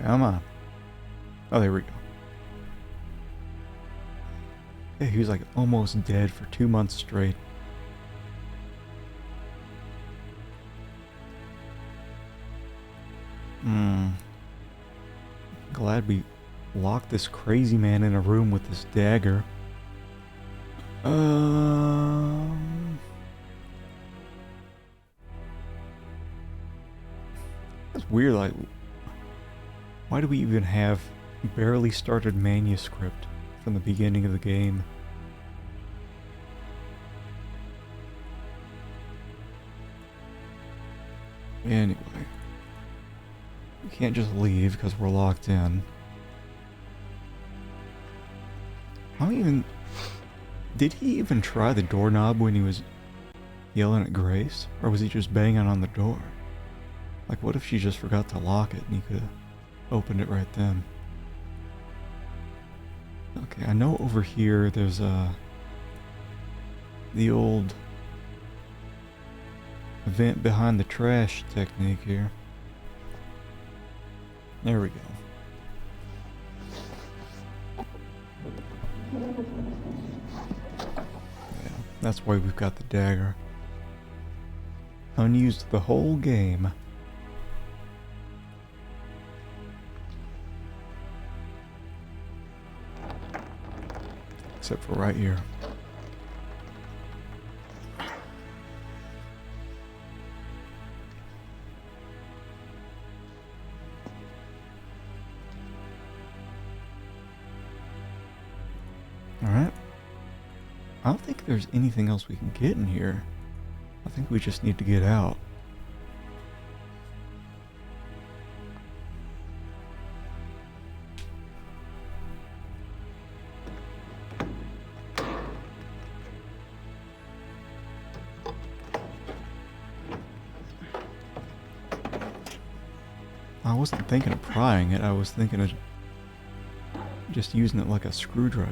Come on. Oh, there we go. Yeah, he was like almost dead for 2 months straight. Glad we locked this crazy man in a room with this dagger. That's weird, like, why do we even have barely started manuscript from the beginning of the game? Anyway, we can't just leave because we're locked in. How even... Did he even try the doorknob when he was yelling at Grace? Or was he just banging on the door? Like, what if she just forgot to lock it and he could have opened it right then? Okay, I know over here there's the old vent behind the trash technique here. There we go. Yeah, that's why we've got the dagger. Unused the whole game. Except for right here. Alright. I don't think there's anything else we can get in here. I think we just need to get out. I wasn't thinking of prying it, I was thinking of just using it like a screwdriver.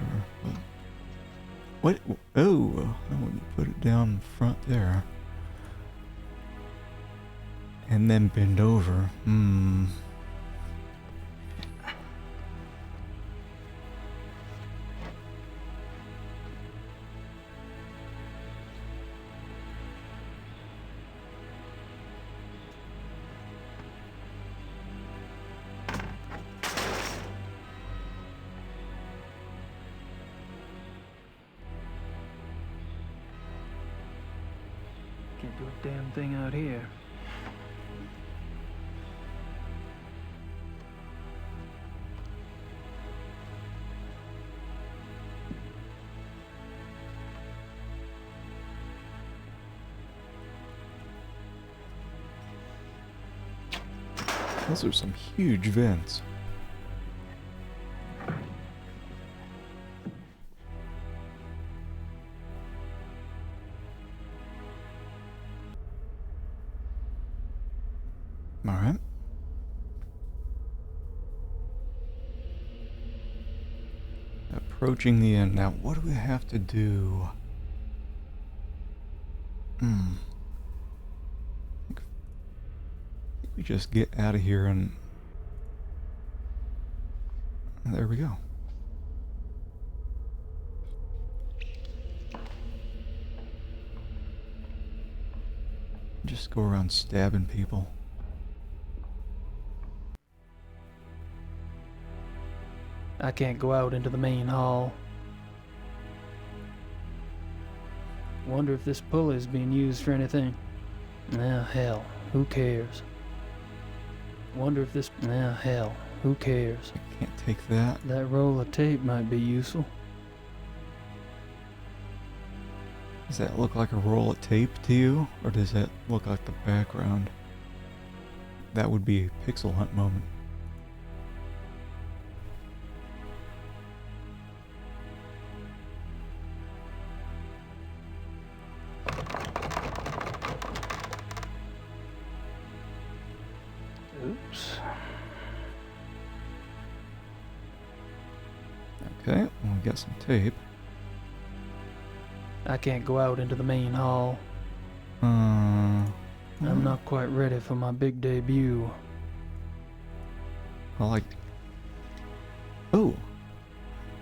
But what? Oh, I wouldn't put it down front there. And then bend over. Can't do a damn thing out here. Those are some huge vents. Alright. Approaching the end. Now, what do we have to do? I think we just get out of here and... There we go. Just go around stabbing people. I can't go out into the main hall. Wonder if this pulley is being used for anything. Ah, hell, who cares? Wonder if this... Ah, hell, who cares? I can't take that. That roll of tape might be useful. Does that look like a roll of tape to you? Or does that look like the background? That would be a pixel hunt moment. Oops. Okay, we'll get some tape. I can't go out into the main hall. I'm not quite ready for my big debut. I like... Oh!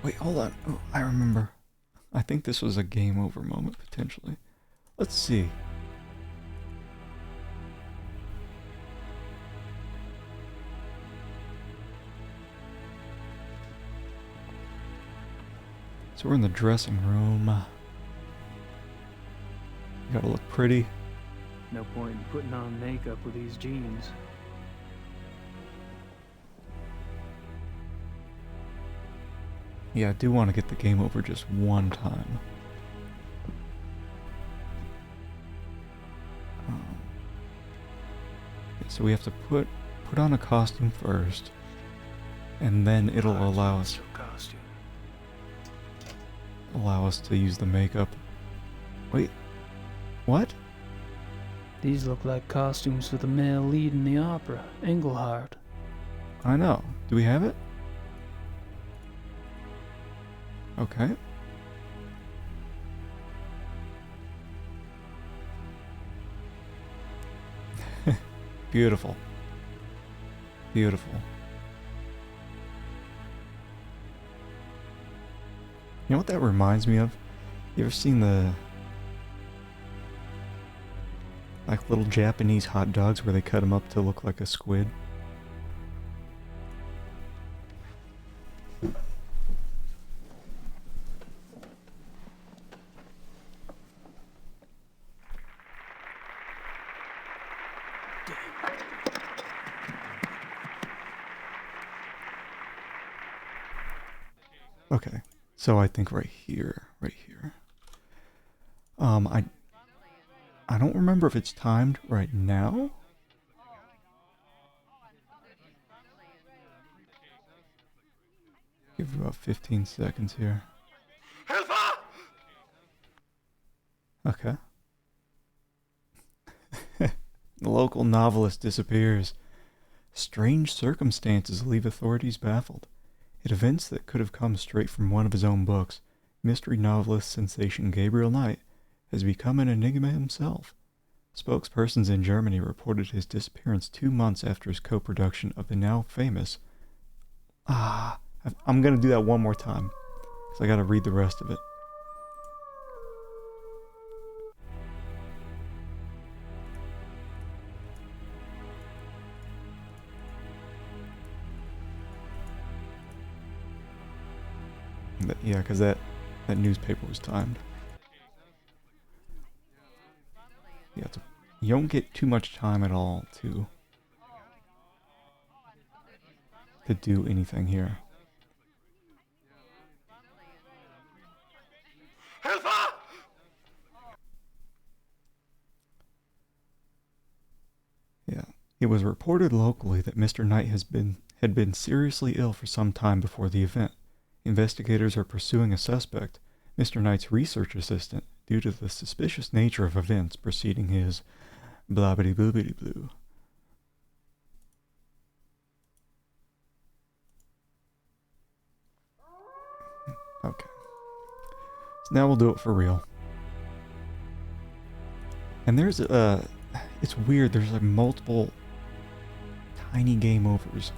Wait, hold on. Oh, I remember. I think this was a game over moment, potentially. Let's see. So we're in the dressing room. You gotta look pretty. No point in putting on makeup with these jeans. Yeah, I do want to get the game over just one time. So we have to put on a costume first, and then it'll allow us to use the makeup. Wait, what? These look like costumes for the male lead in the opera, Engelhardt. I know. Do we have it? Okay. Beautiful. Beautiful. You know what that reminds me of? You ever seen the... like little Japanese hot dogs where they cut them up to look like a squid? Okay, so I think right here. I don't remember if it's timed right now. Give it about 15 seconds here. Okay. The local novelist disappears. Strange circumstances leave authorities baffled. At events that could have come straight from one of his own books, mystery novelist sensation Gabriel Knight has become an enigma himself. Spokespersons in Germany reported his disappearance 2 months after his co-production of the now famous... I'm going to do that one more time, because I got to read the rest of it. Yeah, because that newspaper was timed. Yeah, you don't get too much time at all to do anything here. Yeah, it was reported locally that Mr. Knight had been seriously ill for some time before the event. Investigators are pursuing a suspect, Mr. Knight's research assistant, due to the suspicious nature of events preceding his blah-bitty-boo-bitty-blue. So now we'll do it for real. And there's it's weird, there's like multiple tiny game overs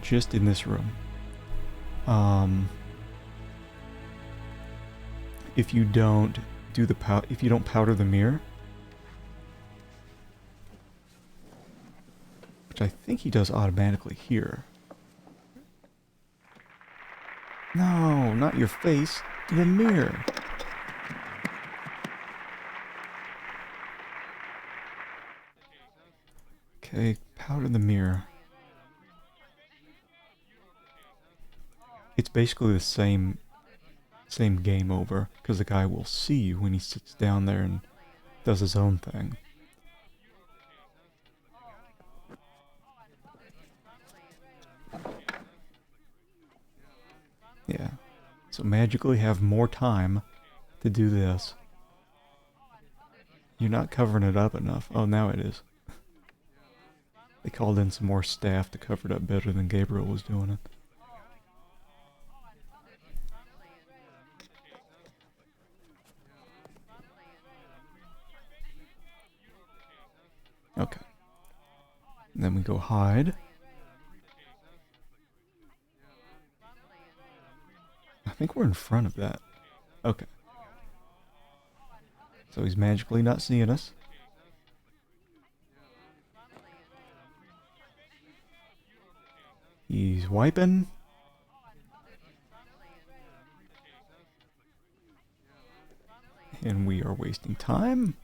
just in this room. If you don't do the if you don't powder the mirror, which I think he does automatically here. No, not your face, the mirror. Okay, powder the mirror. It's basically the same game over, because the guy will see you when he sits down there and does his own thing. Yeah. So magically have more time to do this. You're not covering it up enough. Oh, now it is. They called in some more staff to cover it up better than Gabriel was doing it. Okay. And then we go hide. I think we're in front of that. Okay. So he's magically not seeing us. He's wiping. And we are wasting time.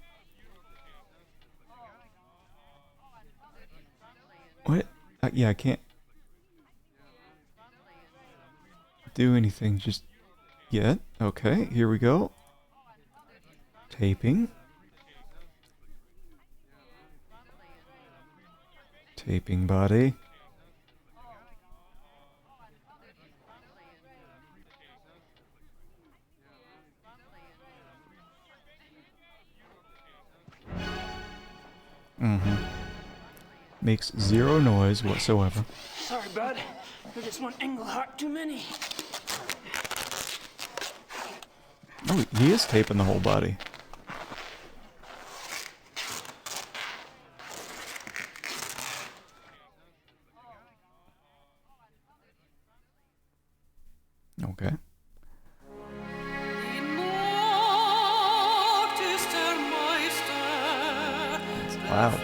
What? Yeah, I can't do anything just yet. Okay, here we go. Taping. Taping body. Mm-hmm. Makes zero noise whatsoever. Sorry, bud. There's just one Englehart too many. Oh, he is taping the whole body. Okay. It's loud.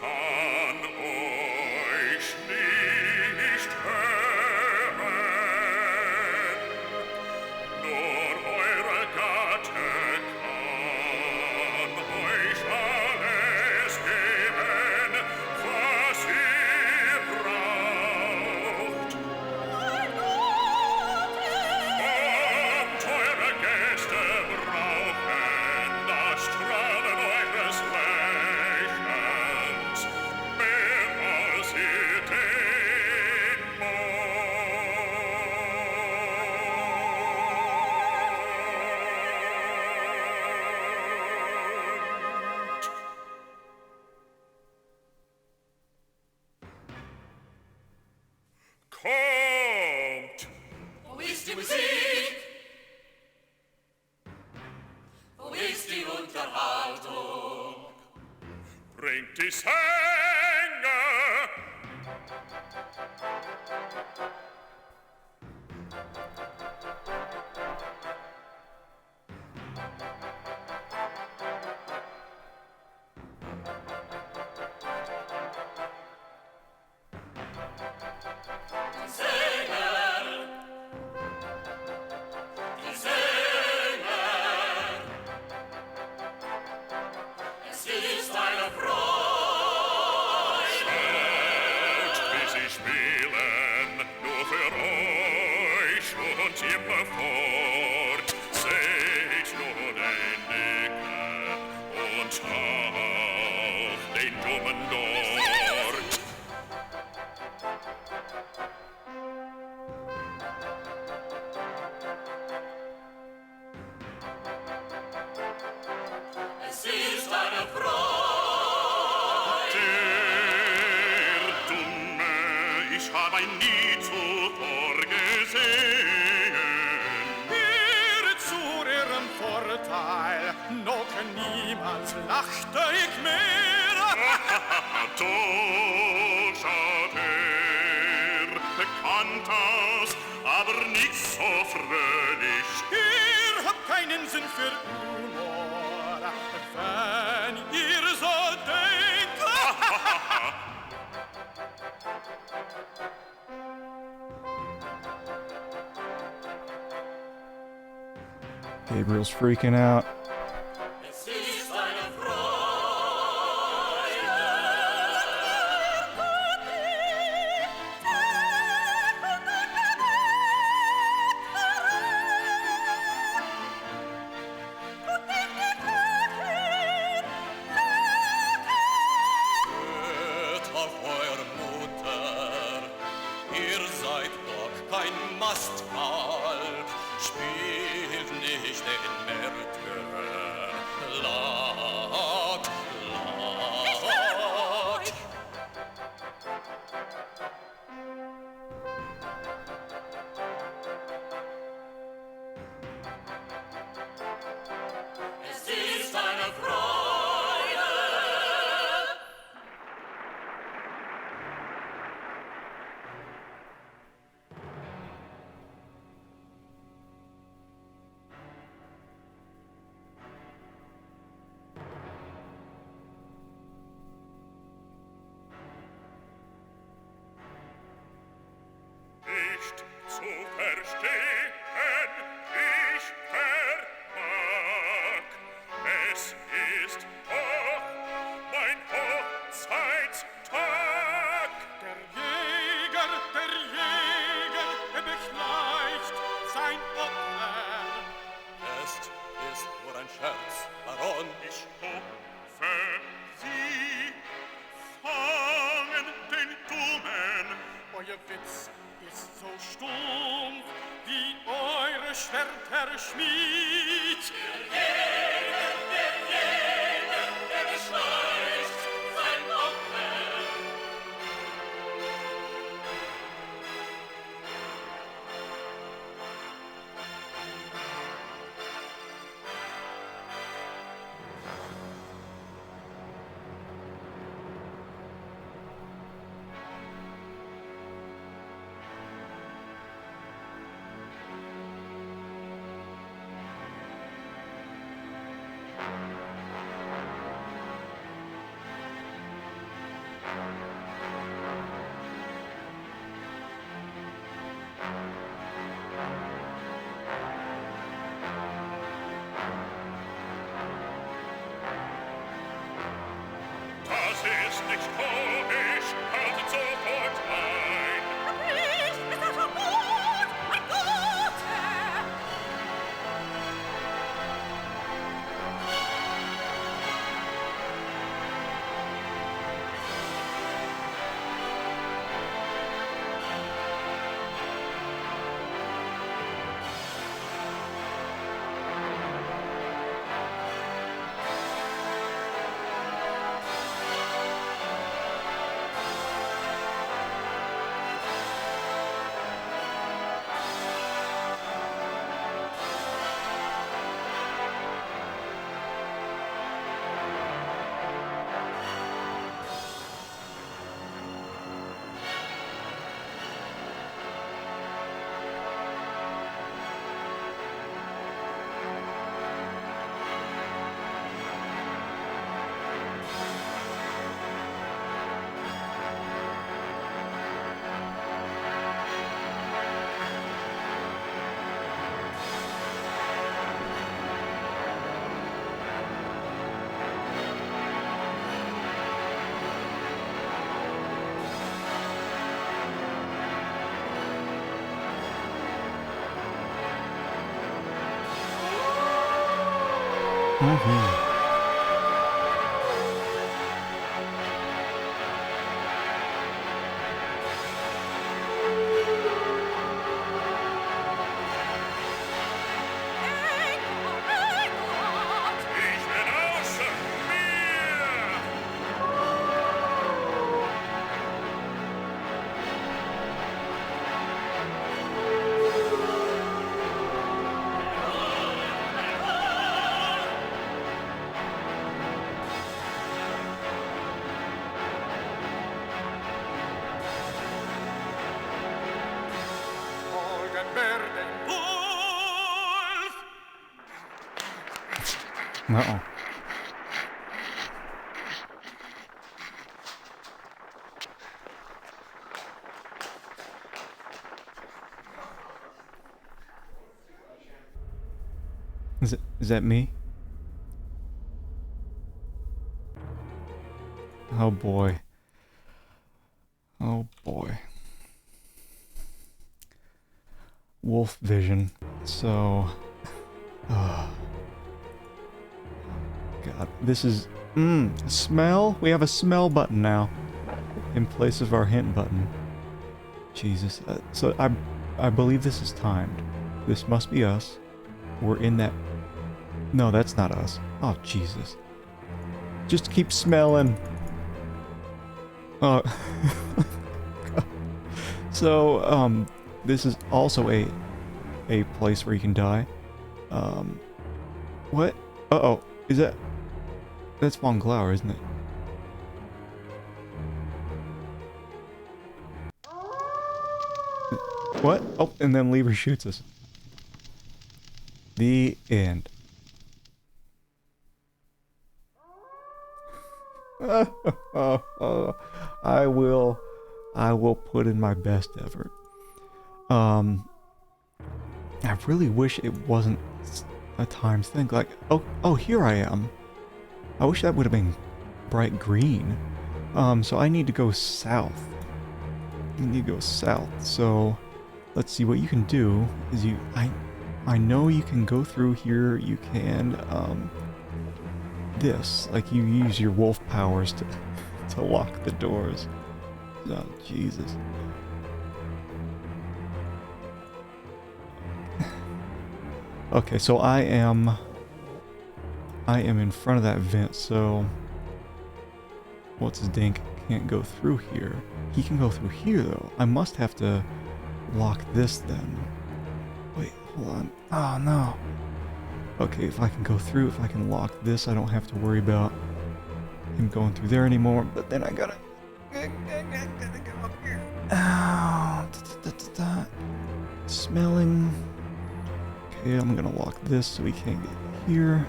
Kann euch nicht Kommt! Wo ist die Musik? Wo ist die Unterhaltung? Bringt die Sänger! Es ist eine Freude. Schaut, wie sie spielen, nur für euch und immerfort. Seht nur den Dicken und auch den Dummen dort. Es ist eine Freude. Der Dumme, ich hab ihn nie zuvor gesehen. Ihr zu ihrem Vorteil, noch niemals lachte ich mehr. Doch schaut bekannt aus, aber nicht so fröhlich. Ihr habt keinen Sinn für Humor, wenn ihr so denkt. Gabriel's freaking out. Es ist eine Freude. Hört auf eure Mutter, ihr seid doch kein Mastkalb, spielt nicht den Märtyrer, laut, laut. Es ist eine Freude. Nicht zu verstehen, ich vermag. Es ist doch mein Hochzeitstag. Der Jäger beschleicht sein Opfer. Es ist nur ein Scherz, Baron. Ich hoffe, Sie fangen den Dummen. Euer Witz ist so stumpf, wie eure Schwerter Schmied. Der beschleicht sein Opfer. Das ist nicht komisch, haltet sofort ein. Nicht, ist das Verbot, mein Gott! Uh-oh. Is that me? Oh boy. Oh boy. Wolf vision. So God, this is smell? We have a smell button now in place of our hint button. Jesus. So I believe this is timed. This must be us. We're in that. No, that's not us. Oh, Jesus. Just keep smelling. So, this is also a place where you can die. What? Uh-oh. Is that... That's Von Glauer, isn't it? What? Oh, and then Lieber shoots us. The end. I will put in my best effort. I really wish it wasn't a timed thing. Like, oh, here I am. I wish that would have been bright green. So I need to go south. So let's see what you can do. Is I know you can go through here. You can this, like, you use your wolf powers to lock the doors. Oh, Jesus. Okay, so I am in front of that vent, so what's his dink can't go through here. He can go through here though. I must have to lock this then. Wait, hold on. Oh no. Okay, if I can go through, if I can lock this, I don't have to worry about him going through there anymore. But then I gotta go up here. Ow. Smelling. Okay, I'm gonna lock this so he can't get here.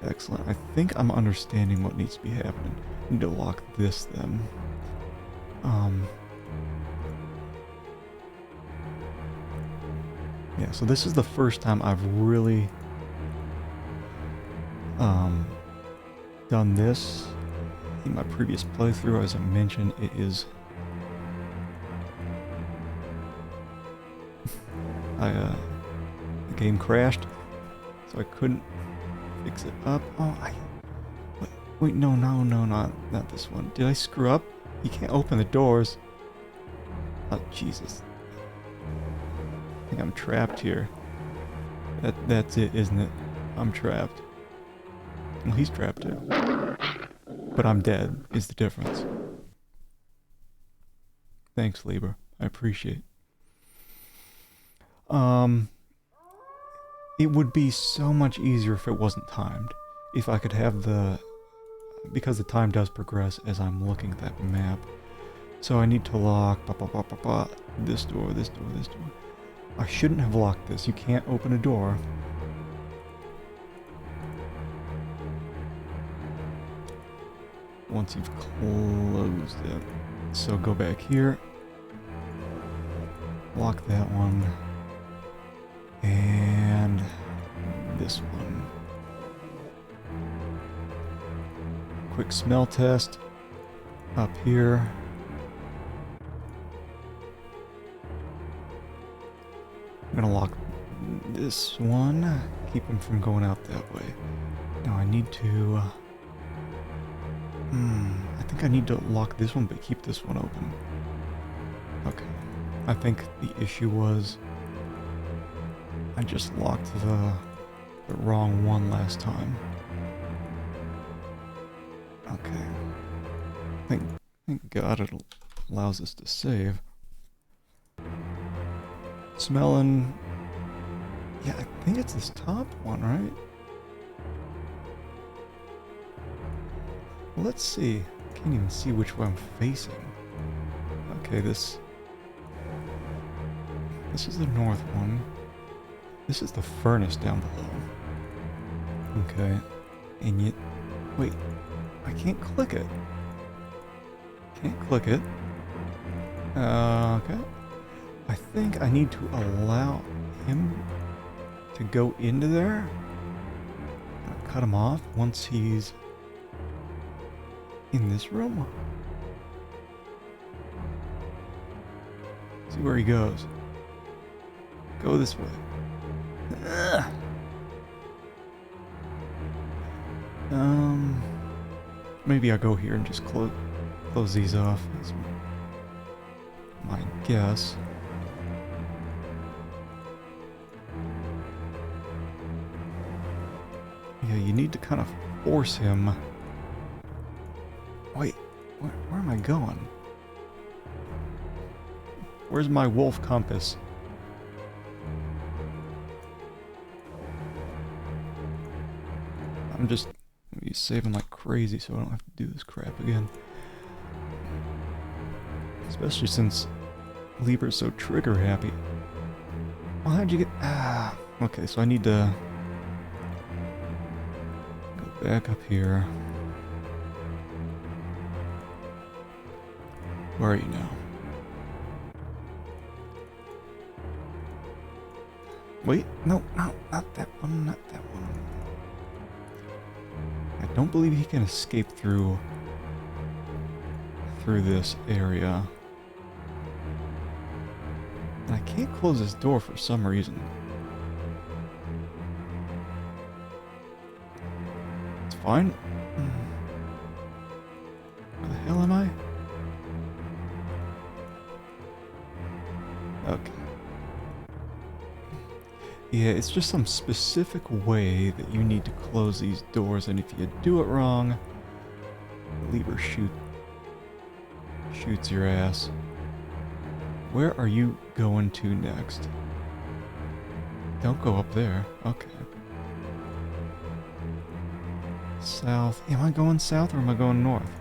Excellent. I think I'm understanding what needs to be happening. I need to lock this then. Yeah, so this is the first time I've really done this. In my previous playthrough, as I mentioned, it is the game crashed, so I couldn't fix it up. Oh, wait, no, not this one. Did I screw up? You can't open the doors. Oh, Jesus. I think I'm trapped here. That's it, isn't it? I'm trapped. Well, he's trapped too. But I'm dead, is the difference. Thanks, Lieber. I appreciate it. It would be so much easier if it wasn't timed. If I could have because the time does progress as I'm looking at that map. So I need to lock this door, this door, this door. I shouldn't have locked this. You can't open a door. Once you've closed it. So go back here. Lock that one. And this one. Quick smell test. Up here. I'm gonna lock this one. Keep him from going out that way. Now I need to... I think I need to lock this one, but keep this one open. Okay. I think the issue was... I just locked the wrong one last time. Okay. Thank God it allows us to save. Smelling... Yeah, I think it's this top one, right? Well, let's see. I can't even see which way I'm facing. Okay, this is the north one. This is the furnace down below. Okay. And yet... Wait. I can't click it. Can't click it. Okay. I think I need to allow him to go into there. I'm gonna cut him off once he's in this room. See where he goes. Go this way. Ugh. Maybe I'll go here and just close these off. That's my guess. Yeah, you need to kind of force him. Wait, where am I going? Where's my wolf compass? I'm just saving like crazy so I don't have to do this crap again. Especially since Lieber's so trigger happy. Well, how'd you get... okay, so I need to go back up here. Where are you now? Wait, no, not that one, not that one. I don't believe he can escape through this area. And I can't close this door for some reason. It's fine. Where the hell am I? Okay. Yeah, it's just some specific way that you need to close these doors, and if you do it wrong, the lever shoots your ass. Where are you going to next? Don't go up there. Okay. South. Am I going south or am I going north?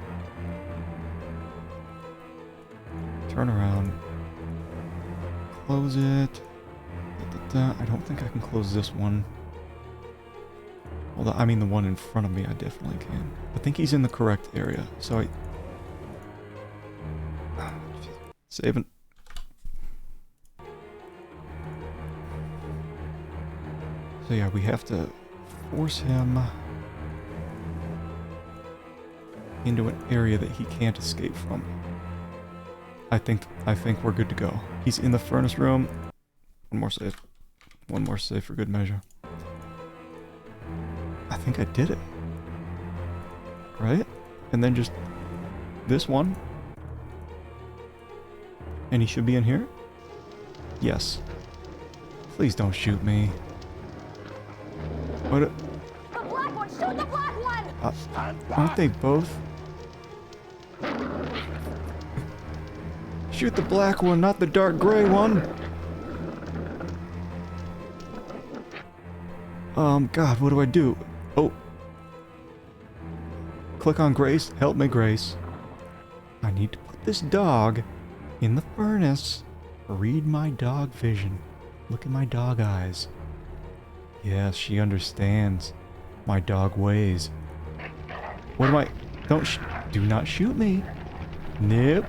Turn around. Close it. I don't think I can close this one. Well, I mean the one in front of me, I definitely can. I think he's in the correct area, so I... Saving. So yeah, we have to force him into an area that he can't escape from. I think we're good to go. He's in the furnace room. One more save. One more save for good measure. I think I did it. Right? And then just this one. And he should be in here? Yes. Please don't shoot me. What? The black one! Shoot the black one! Aren't they both? Shoot the black one, not the dark gray one. God, what do I do? Oh. Click on Grace. Help me, Grace. I need to put this dog in the furnace. Read my dog vision. Look at my dog eyes. Yes, she understands my dog ways. What am I... Do not shoot me. Nope.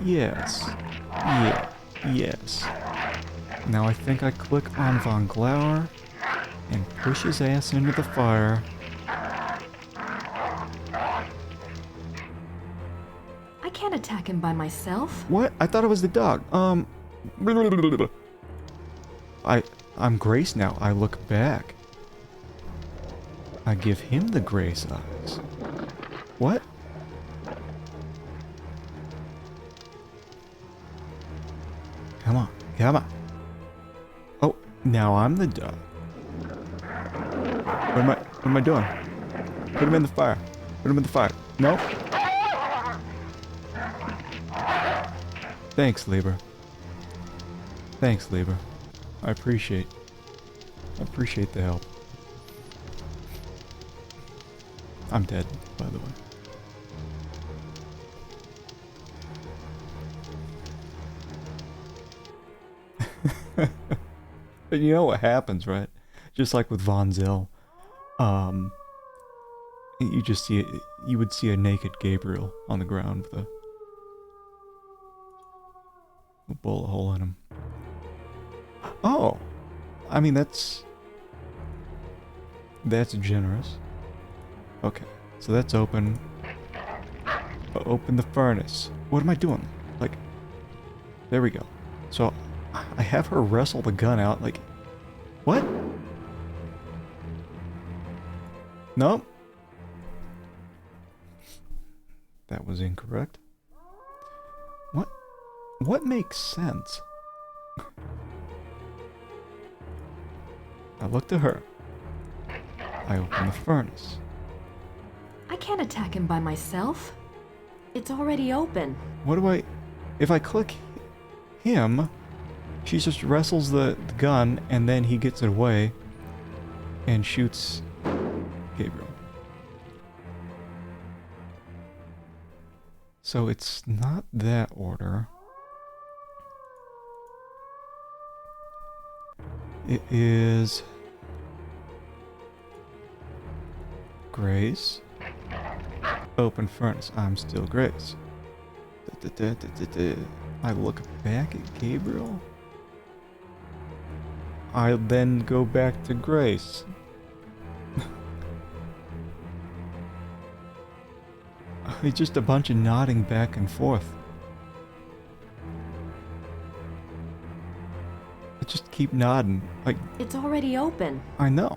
Yes. Yeah. Yes. Now I think I click on Von Glauer and push his ass into the fire. I can't attack him by myself. What? I thought it was the dog. I'm Grace now. I look back. I give him the Grace eyes. What? Come on, come on. Oh, now I'm the dog. What am I doing? Put him in the fire. Put him in the fire. No. Thanks, Lieber. Thanks, Lieber. I appreciate the help. I'm dead, by the way. But you know what happens, right? Just like with Von Zell, you just see you would see a naked Gabriel on the ground with a bullet hole in him. Oh, I mean that's generous. Okay, so that's open. Open the furnace. What am I doing? Like, there we go. So I have her wrestle the gun out. Like, what? Nope. That was incorrect. What makes sense? I look to her. I open the furnace. I can't attack him by myself. It's already open. What do I... If I click him, she just wrestles the gun and then he gets it away and shoots Gabriel. So it's not that order. It is Grace. Open furnace. I'm still Grace. I look back at Gabriel. I then go back to Grace. It's just a bunch of nodding back and forth. I just keep nodding. Like, it's already open. I know.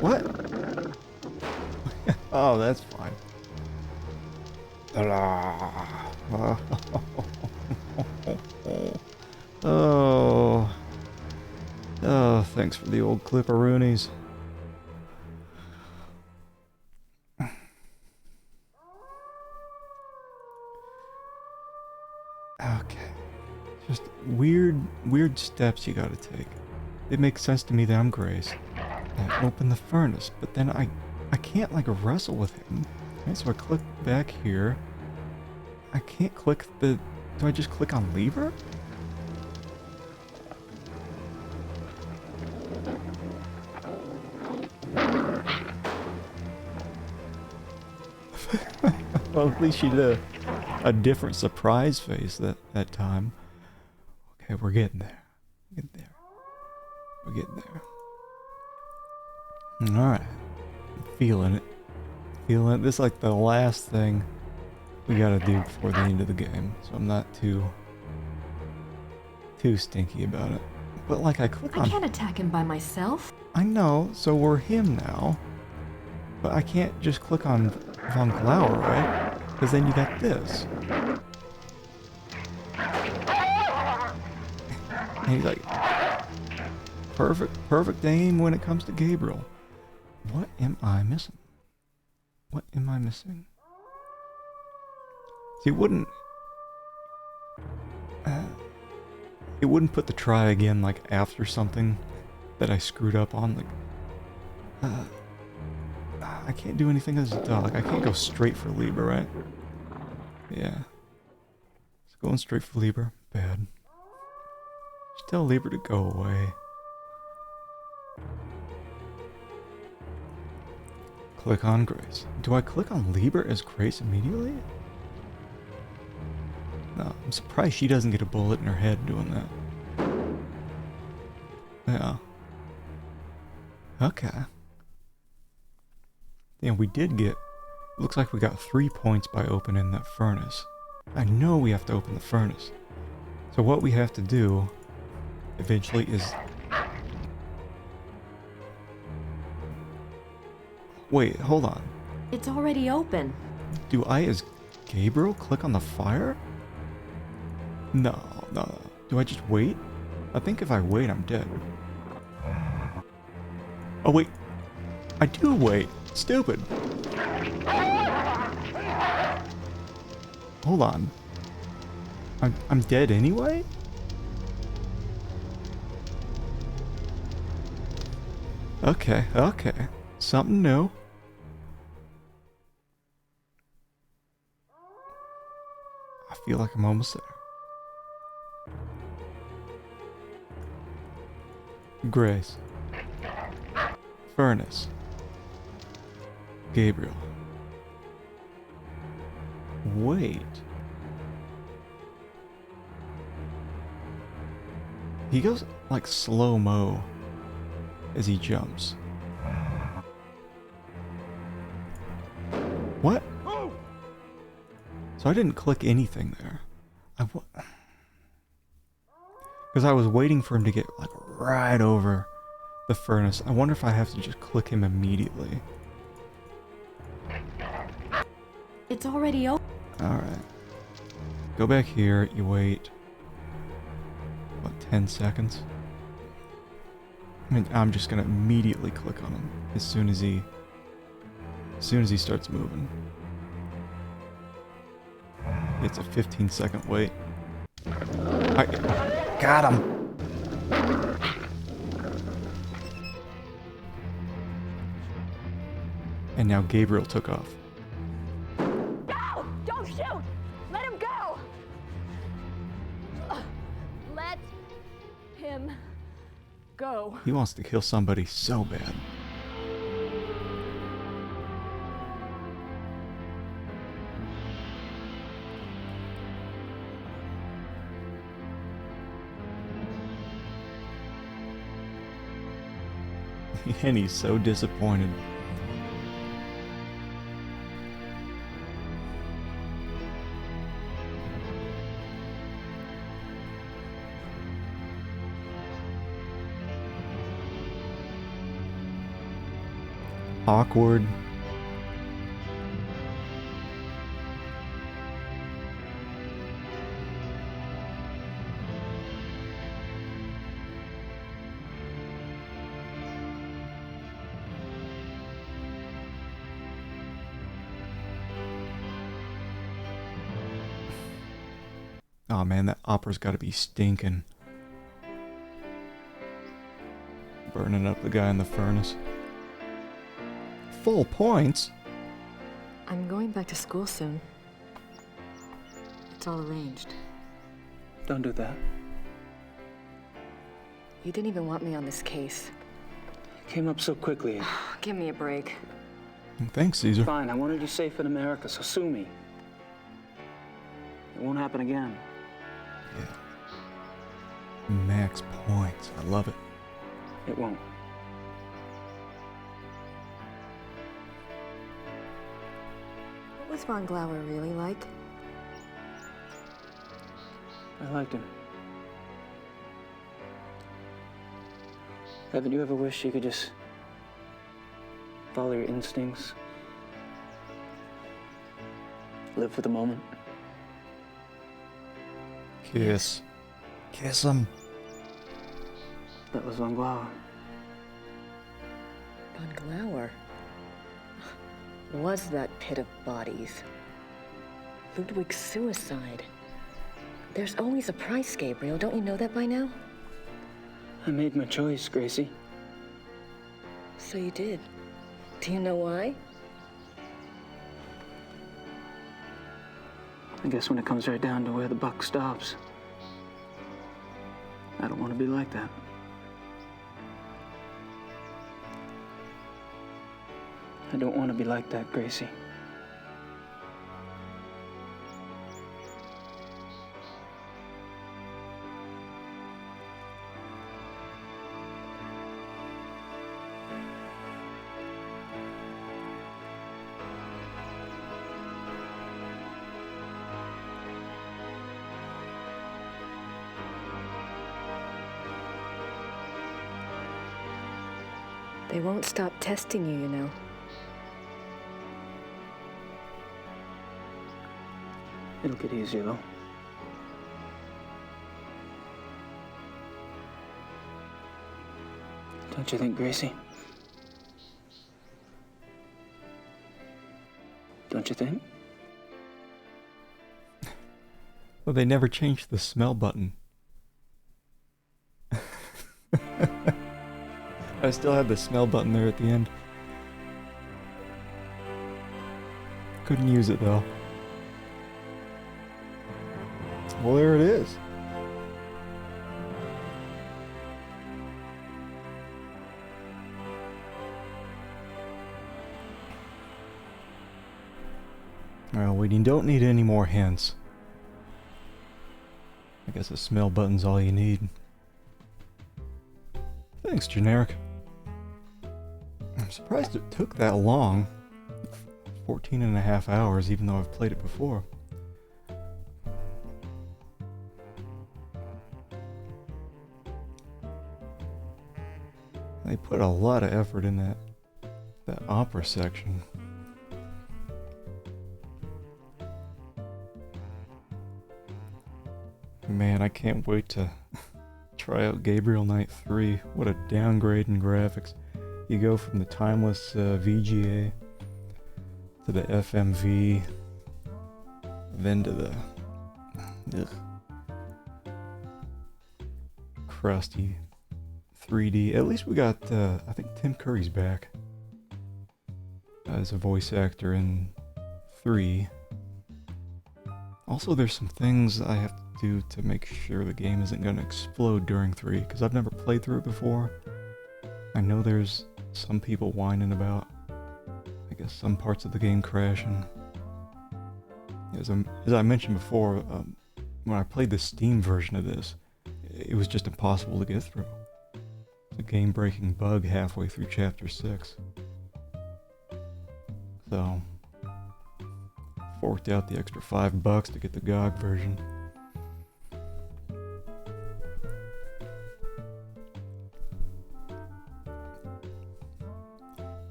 What? Oh, that's fine. Oh. Oh, thanks for the old clipperoonies. Okay. Just weird steps you gotta take. It makes sense to me that I'm Grace. I open the furnace, but then I can't like wrestle with him. Okay, so I click back here. I can't click the... Do I just click on lever? Well, at least she did a different surprise face that time. Okay, we're getting there. We're getting there. Alright. Feeling it. This is like the last thing we gotta do before the end of the game. So I'm not too stinky about it. But like I click on... I can't attack him by myself. I know, so we're him now. But I can't just click on Von Glauer, right? Because then you got this. And he's like... Perfect aim when it comes to Gabriel. What am I missing? What am I missing? See, it wouldn't put the try again like after something that I screwed up on. Like, I can't do anything as a dog. I can't go straight for Lieber, right? Yeah. It's going straight for Lieber. Bad. Just tell Lieber to go away. Click on Grace. Do I click on Lieber as Grace immediately? No, I'm surprised she doesn't get a bullet in her head doing that. Yeah. Okay. Yeah, we did get... Looks like we got 3 points by opening that furnace. I know we have to open the furnace. So what we have to do eventually is... Wait, hold on. It's already open. Do I, as Gabriel, click on the fire? No. Do I just wait? I think if I wait, I'm dead. Oh, wait. I do wait. Stupid. Hold on. I'm dead anyway? Okay. Something new. I feel like I'm almost there. Grace. Furnace. Gabriel. Wait. He goes like slow-mo as he jumps. What? So I didn't click anything there. Because I was waiting for him to get like right over the furnace. I wonder if I have to just click him immediately. It's already open. Alright. Go back here, you wait. What, 10 seconds? I mean, I'm just gonna immediately click on him as soon as he starts moving. It's a 15-second wait. I got him! And now Gabriel took off. No! Don't shoot! Let him go! Let him go. He wants to kill somebody so bad. And he's so disappointed. Awkward. Oh man, that opera's gotta be stinking. Burning up the guy in the furnace. Full points? I'm going back to school soon. It's all arranged. Don't do that. You didn't even want me on this case. It came up so quickly. Give me a break. Thanks, Caesar. Fine, I wanted you safe in America, so sue me. It won't happen again. Max points. I love it. It won't. What was Von Glauer really like? I liked him. Haven't you ever wished you could just follow your instincts? Live for the moment? Kiss. Kiss him. That was Von Glauer. Von Glauer? Was that pit of bodies? Ludwig's suicide. There's always a price, Gabriel. Don't you know that by now? I made my choice, Gracie. So you did. Do you know why? I guess when it comes right down to where the buck stops, I don't want to be like that. I don't want to be like that, Gracie. They won't stop testing you, you know. It'll get easier, though. Don't you think, Gracie? Don't you think? Well, they never changed the smell button. I still had the smell button there at the end. Couldn't use it though. Well, there it is. Well, we don't need any more hints. I guess a smell button's all you need. Thanks, Generic. I'm surprised it took that long. 14 and a half hours, even though I've played it before. They put a lot of effort in that opera section. Man, I can't wait to try out Gabriel Knight 3. What a downgrade in graphics. You go from the timeless VGA to the FMV, then to the crusty 3D. At least we got, I think Tim Curry's back as a voice actor in 3. Also, there's some things I have to do to make sure the game isn't going to explode during 3, because I've never played through it before. I know there's some people whining about, I guess, some parts of the game crashing. As I mentioned before, when I played the Steam version of this, it was just impossible to get through. It's a game-breaking bug halfway through Chapter 6. So, forked out the extra $5 to get the GOG version.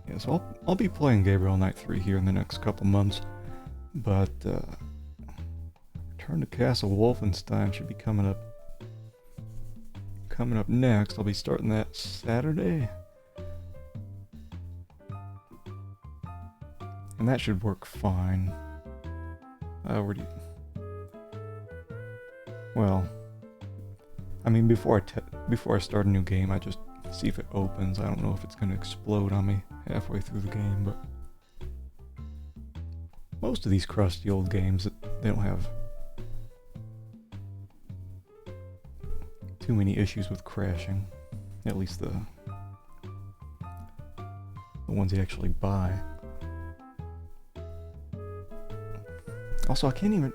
Yeah, so I'll be playing Gabriel Knight 3 here in the next couple months, but Return to Castle Wolfenstein should be coming up next. I'll be starting that Saturday. And that should work fine. Well, I mean, before I start a new game, I just see if it opens. I don't know if it's going to explode on me halfway through the game, but most of these crusty old games, they don't have too many issues with crashing. At least the ones you actually buy. Also, I'm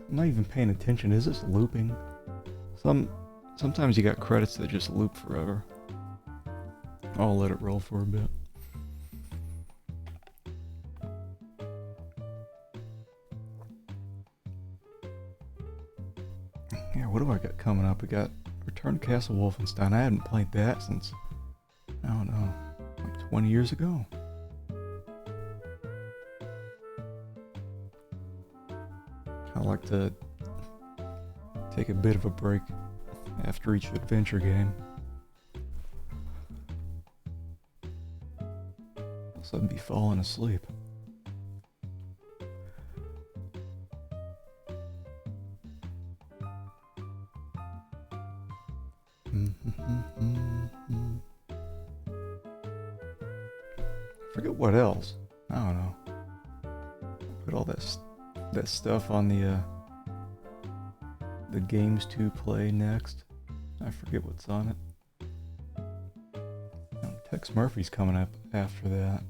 not even paying attention. Is this looping? Sometimes you got credits that just loop forever. I'll let it roll for a bit. Yeah, what do I got coming up? We got Return to Castle Wolfenstein. I hadn't played that since, I don't know, like 20 years ago. I like to take a bit of a break after each adventure game. Else I'd be falling asleep. Forget what else. I don't know. Put all that stuff on the games to play next. I forget what's on it. Tex Murphy's coming up after that.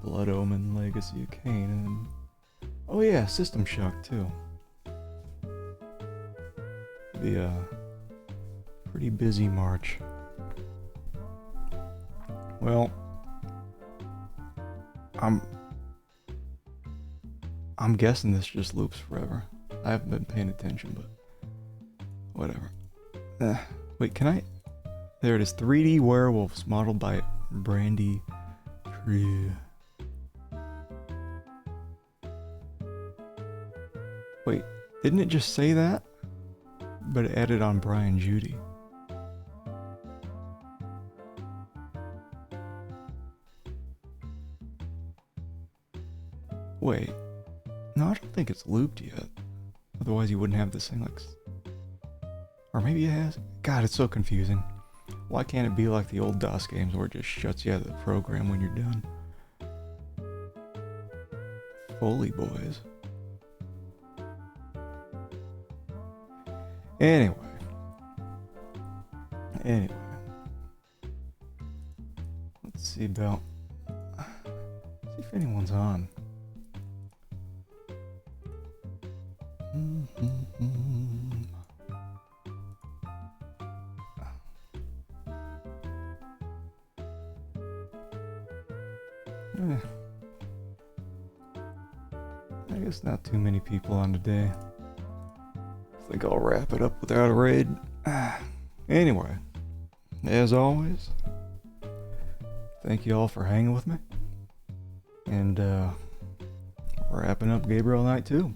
Blood Omen, Legacy of Kain, and oh yeah, System Shock too. The pretty busy March. Well, I'm guessing this just loops forever. I haven't been paying attention, but whatever. Wait, can I? There it is. 3D werewolves modeled by Brandy True. Wait, didn't it just say that? But it added on Brian Judy. Wait. No, I don't think it's looped yet. Otherwise you wouldn't have this thing like... Or maybe it has? God, it's so confusing. Why can't it be like the old DOS games where it just shuts you out of the program when you're done? Foley boys. Anyway. Let's see about... See if anyone's on. I guess not too many people on today. I think I'll wrap it up without a raid. Anyway, as always, thank you all for hanging with me. And wrapping up Gabriel Night 2.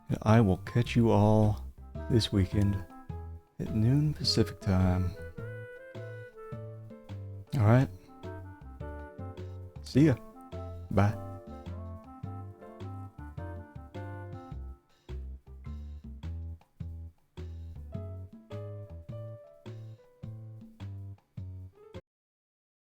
And I will catch you all this weekend at noon Pacific time. Alright? See ya. Bye.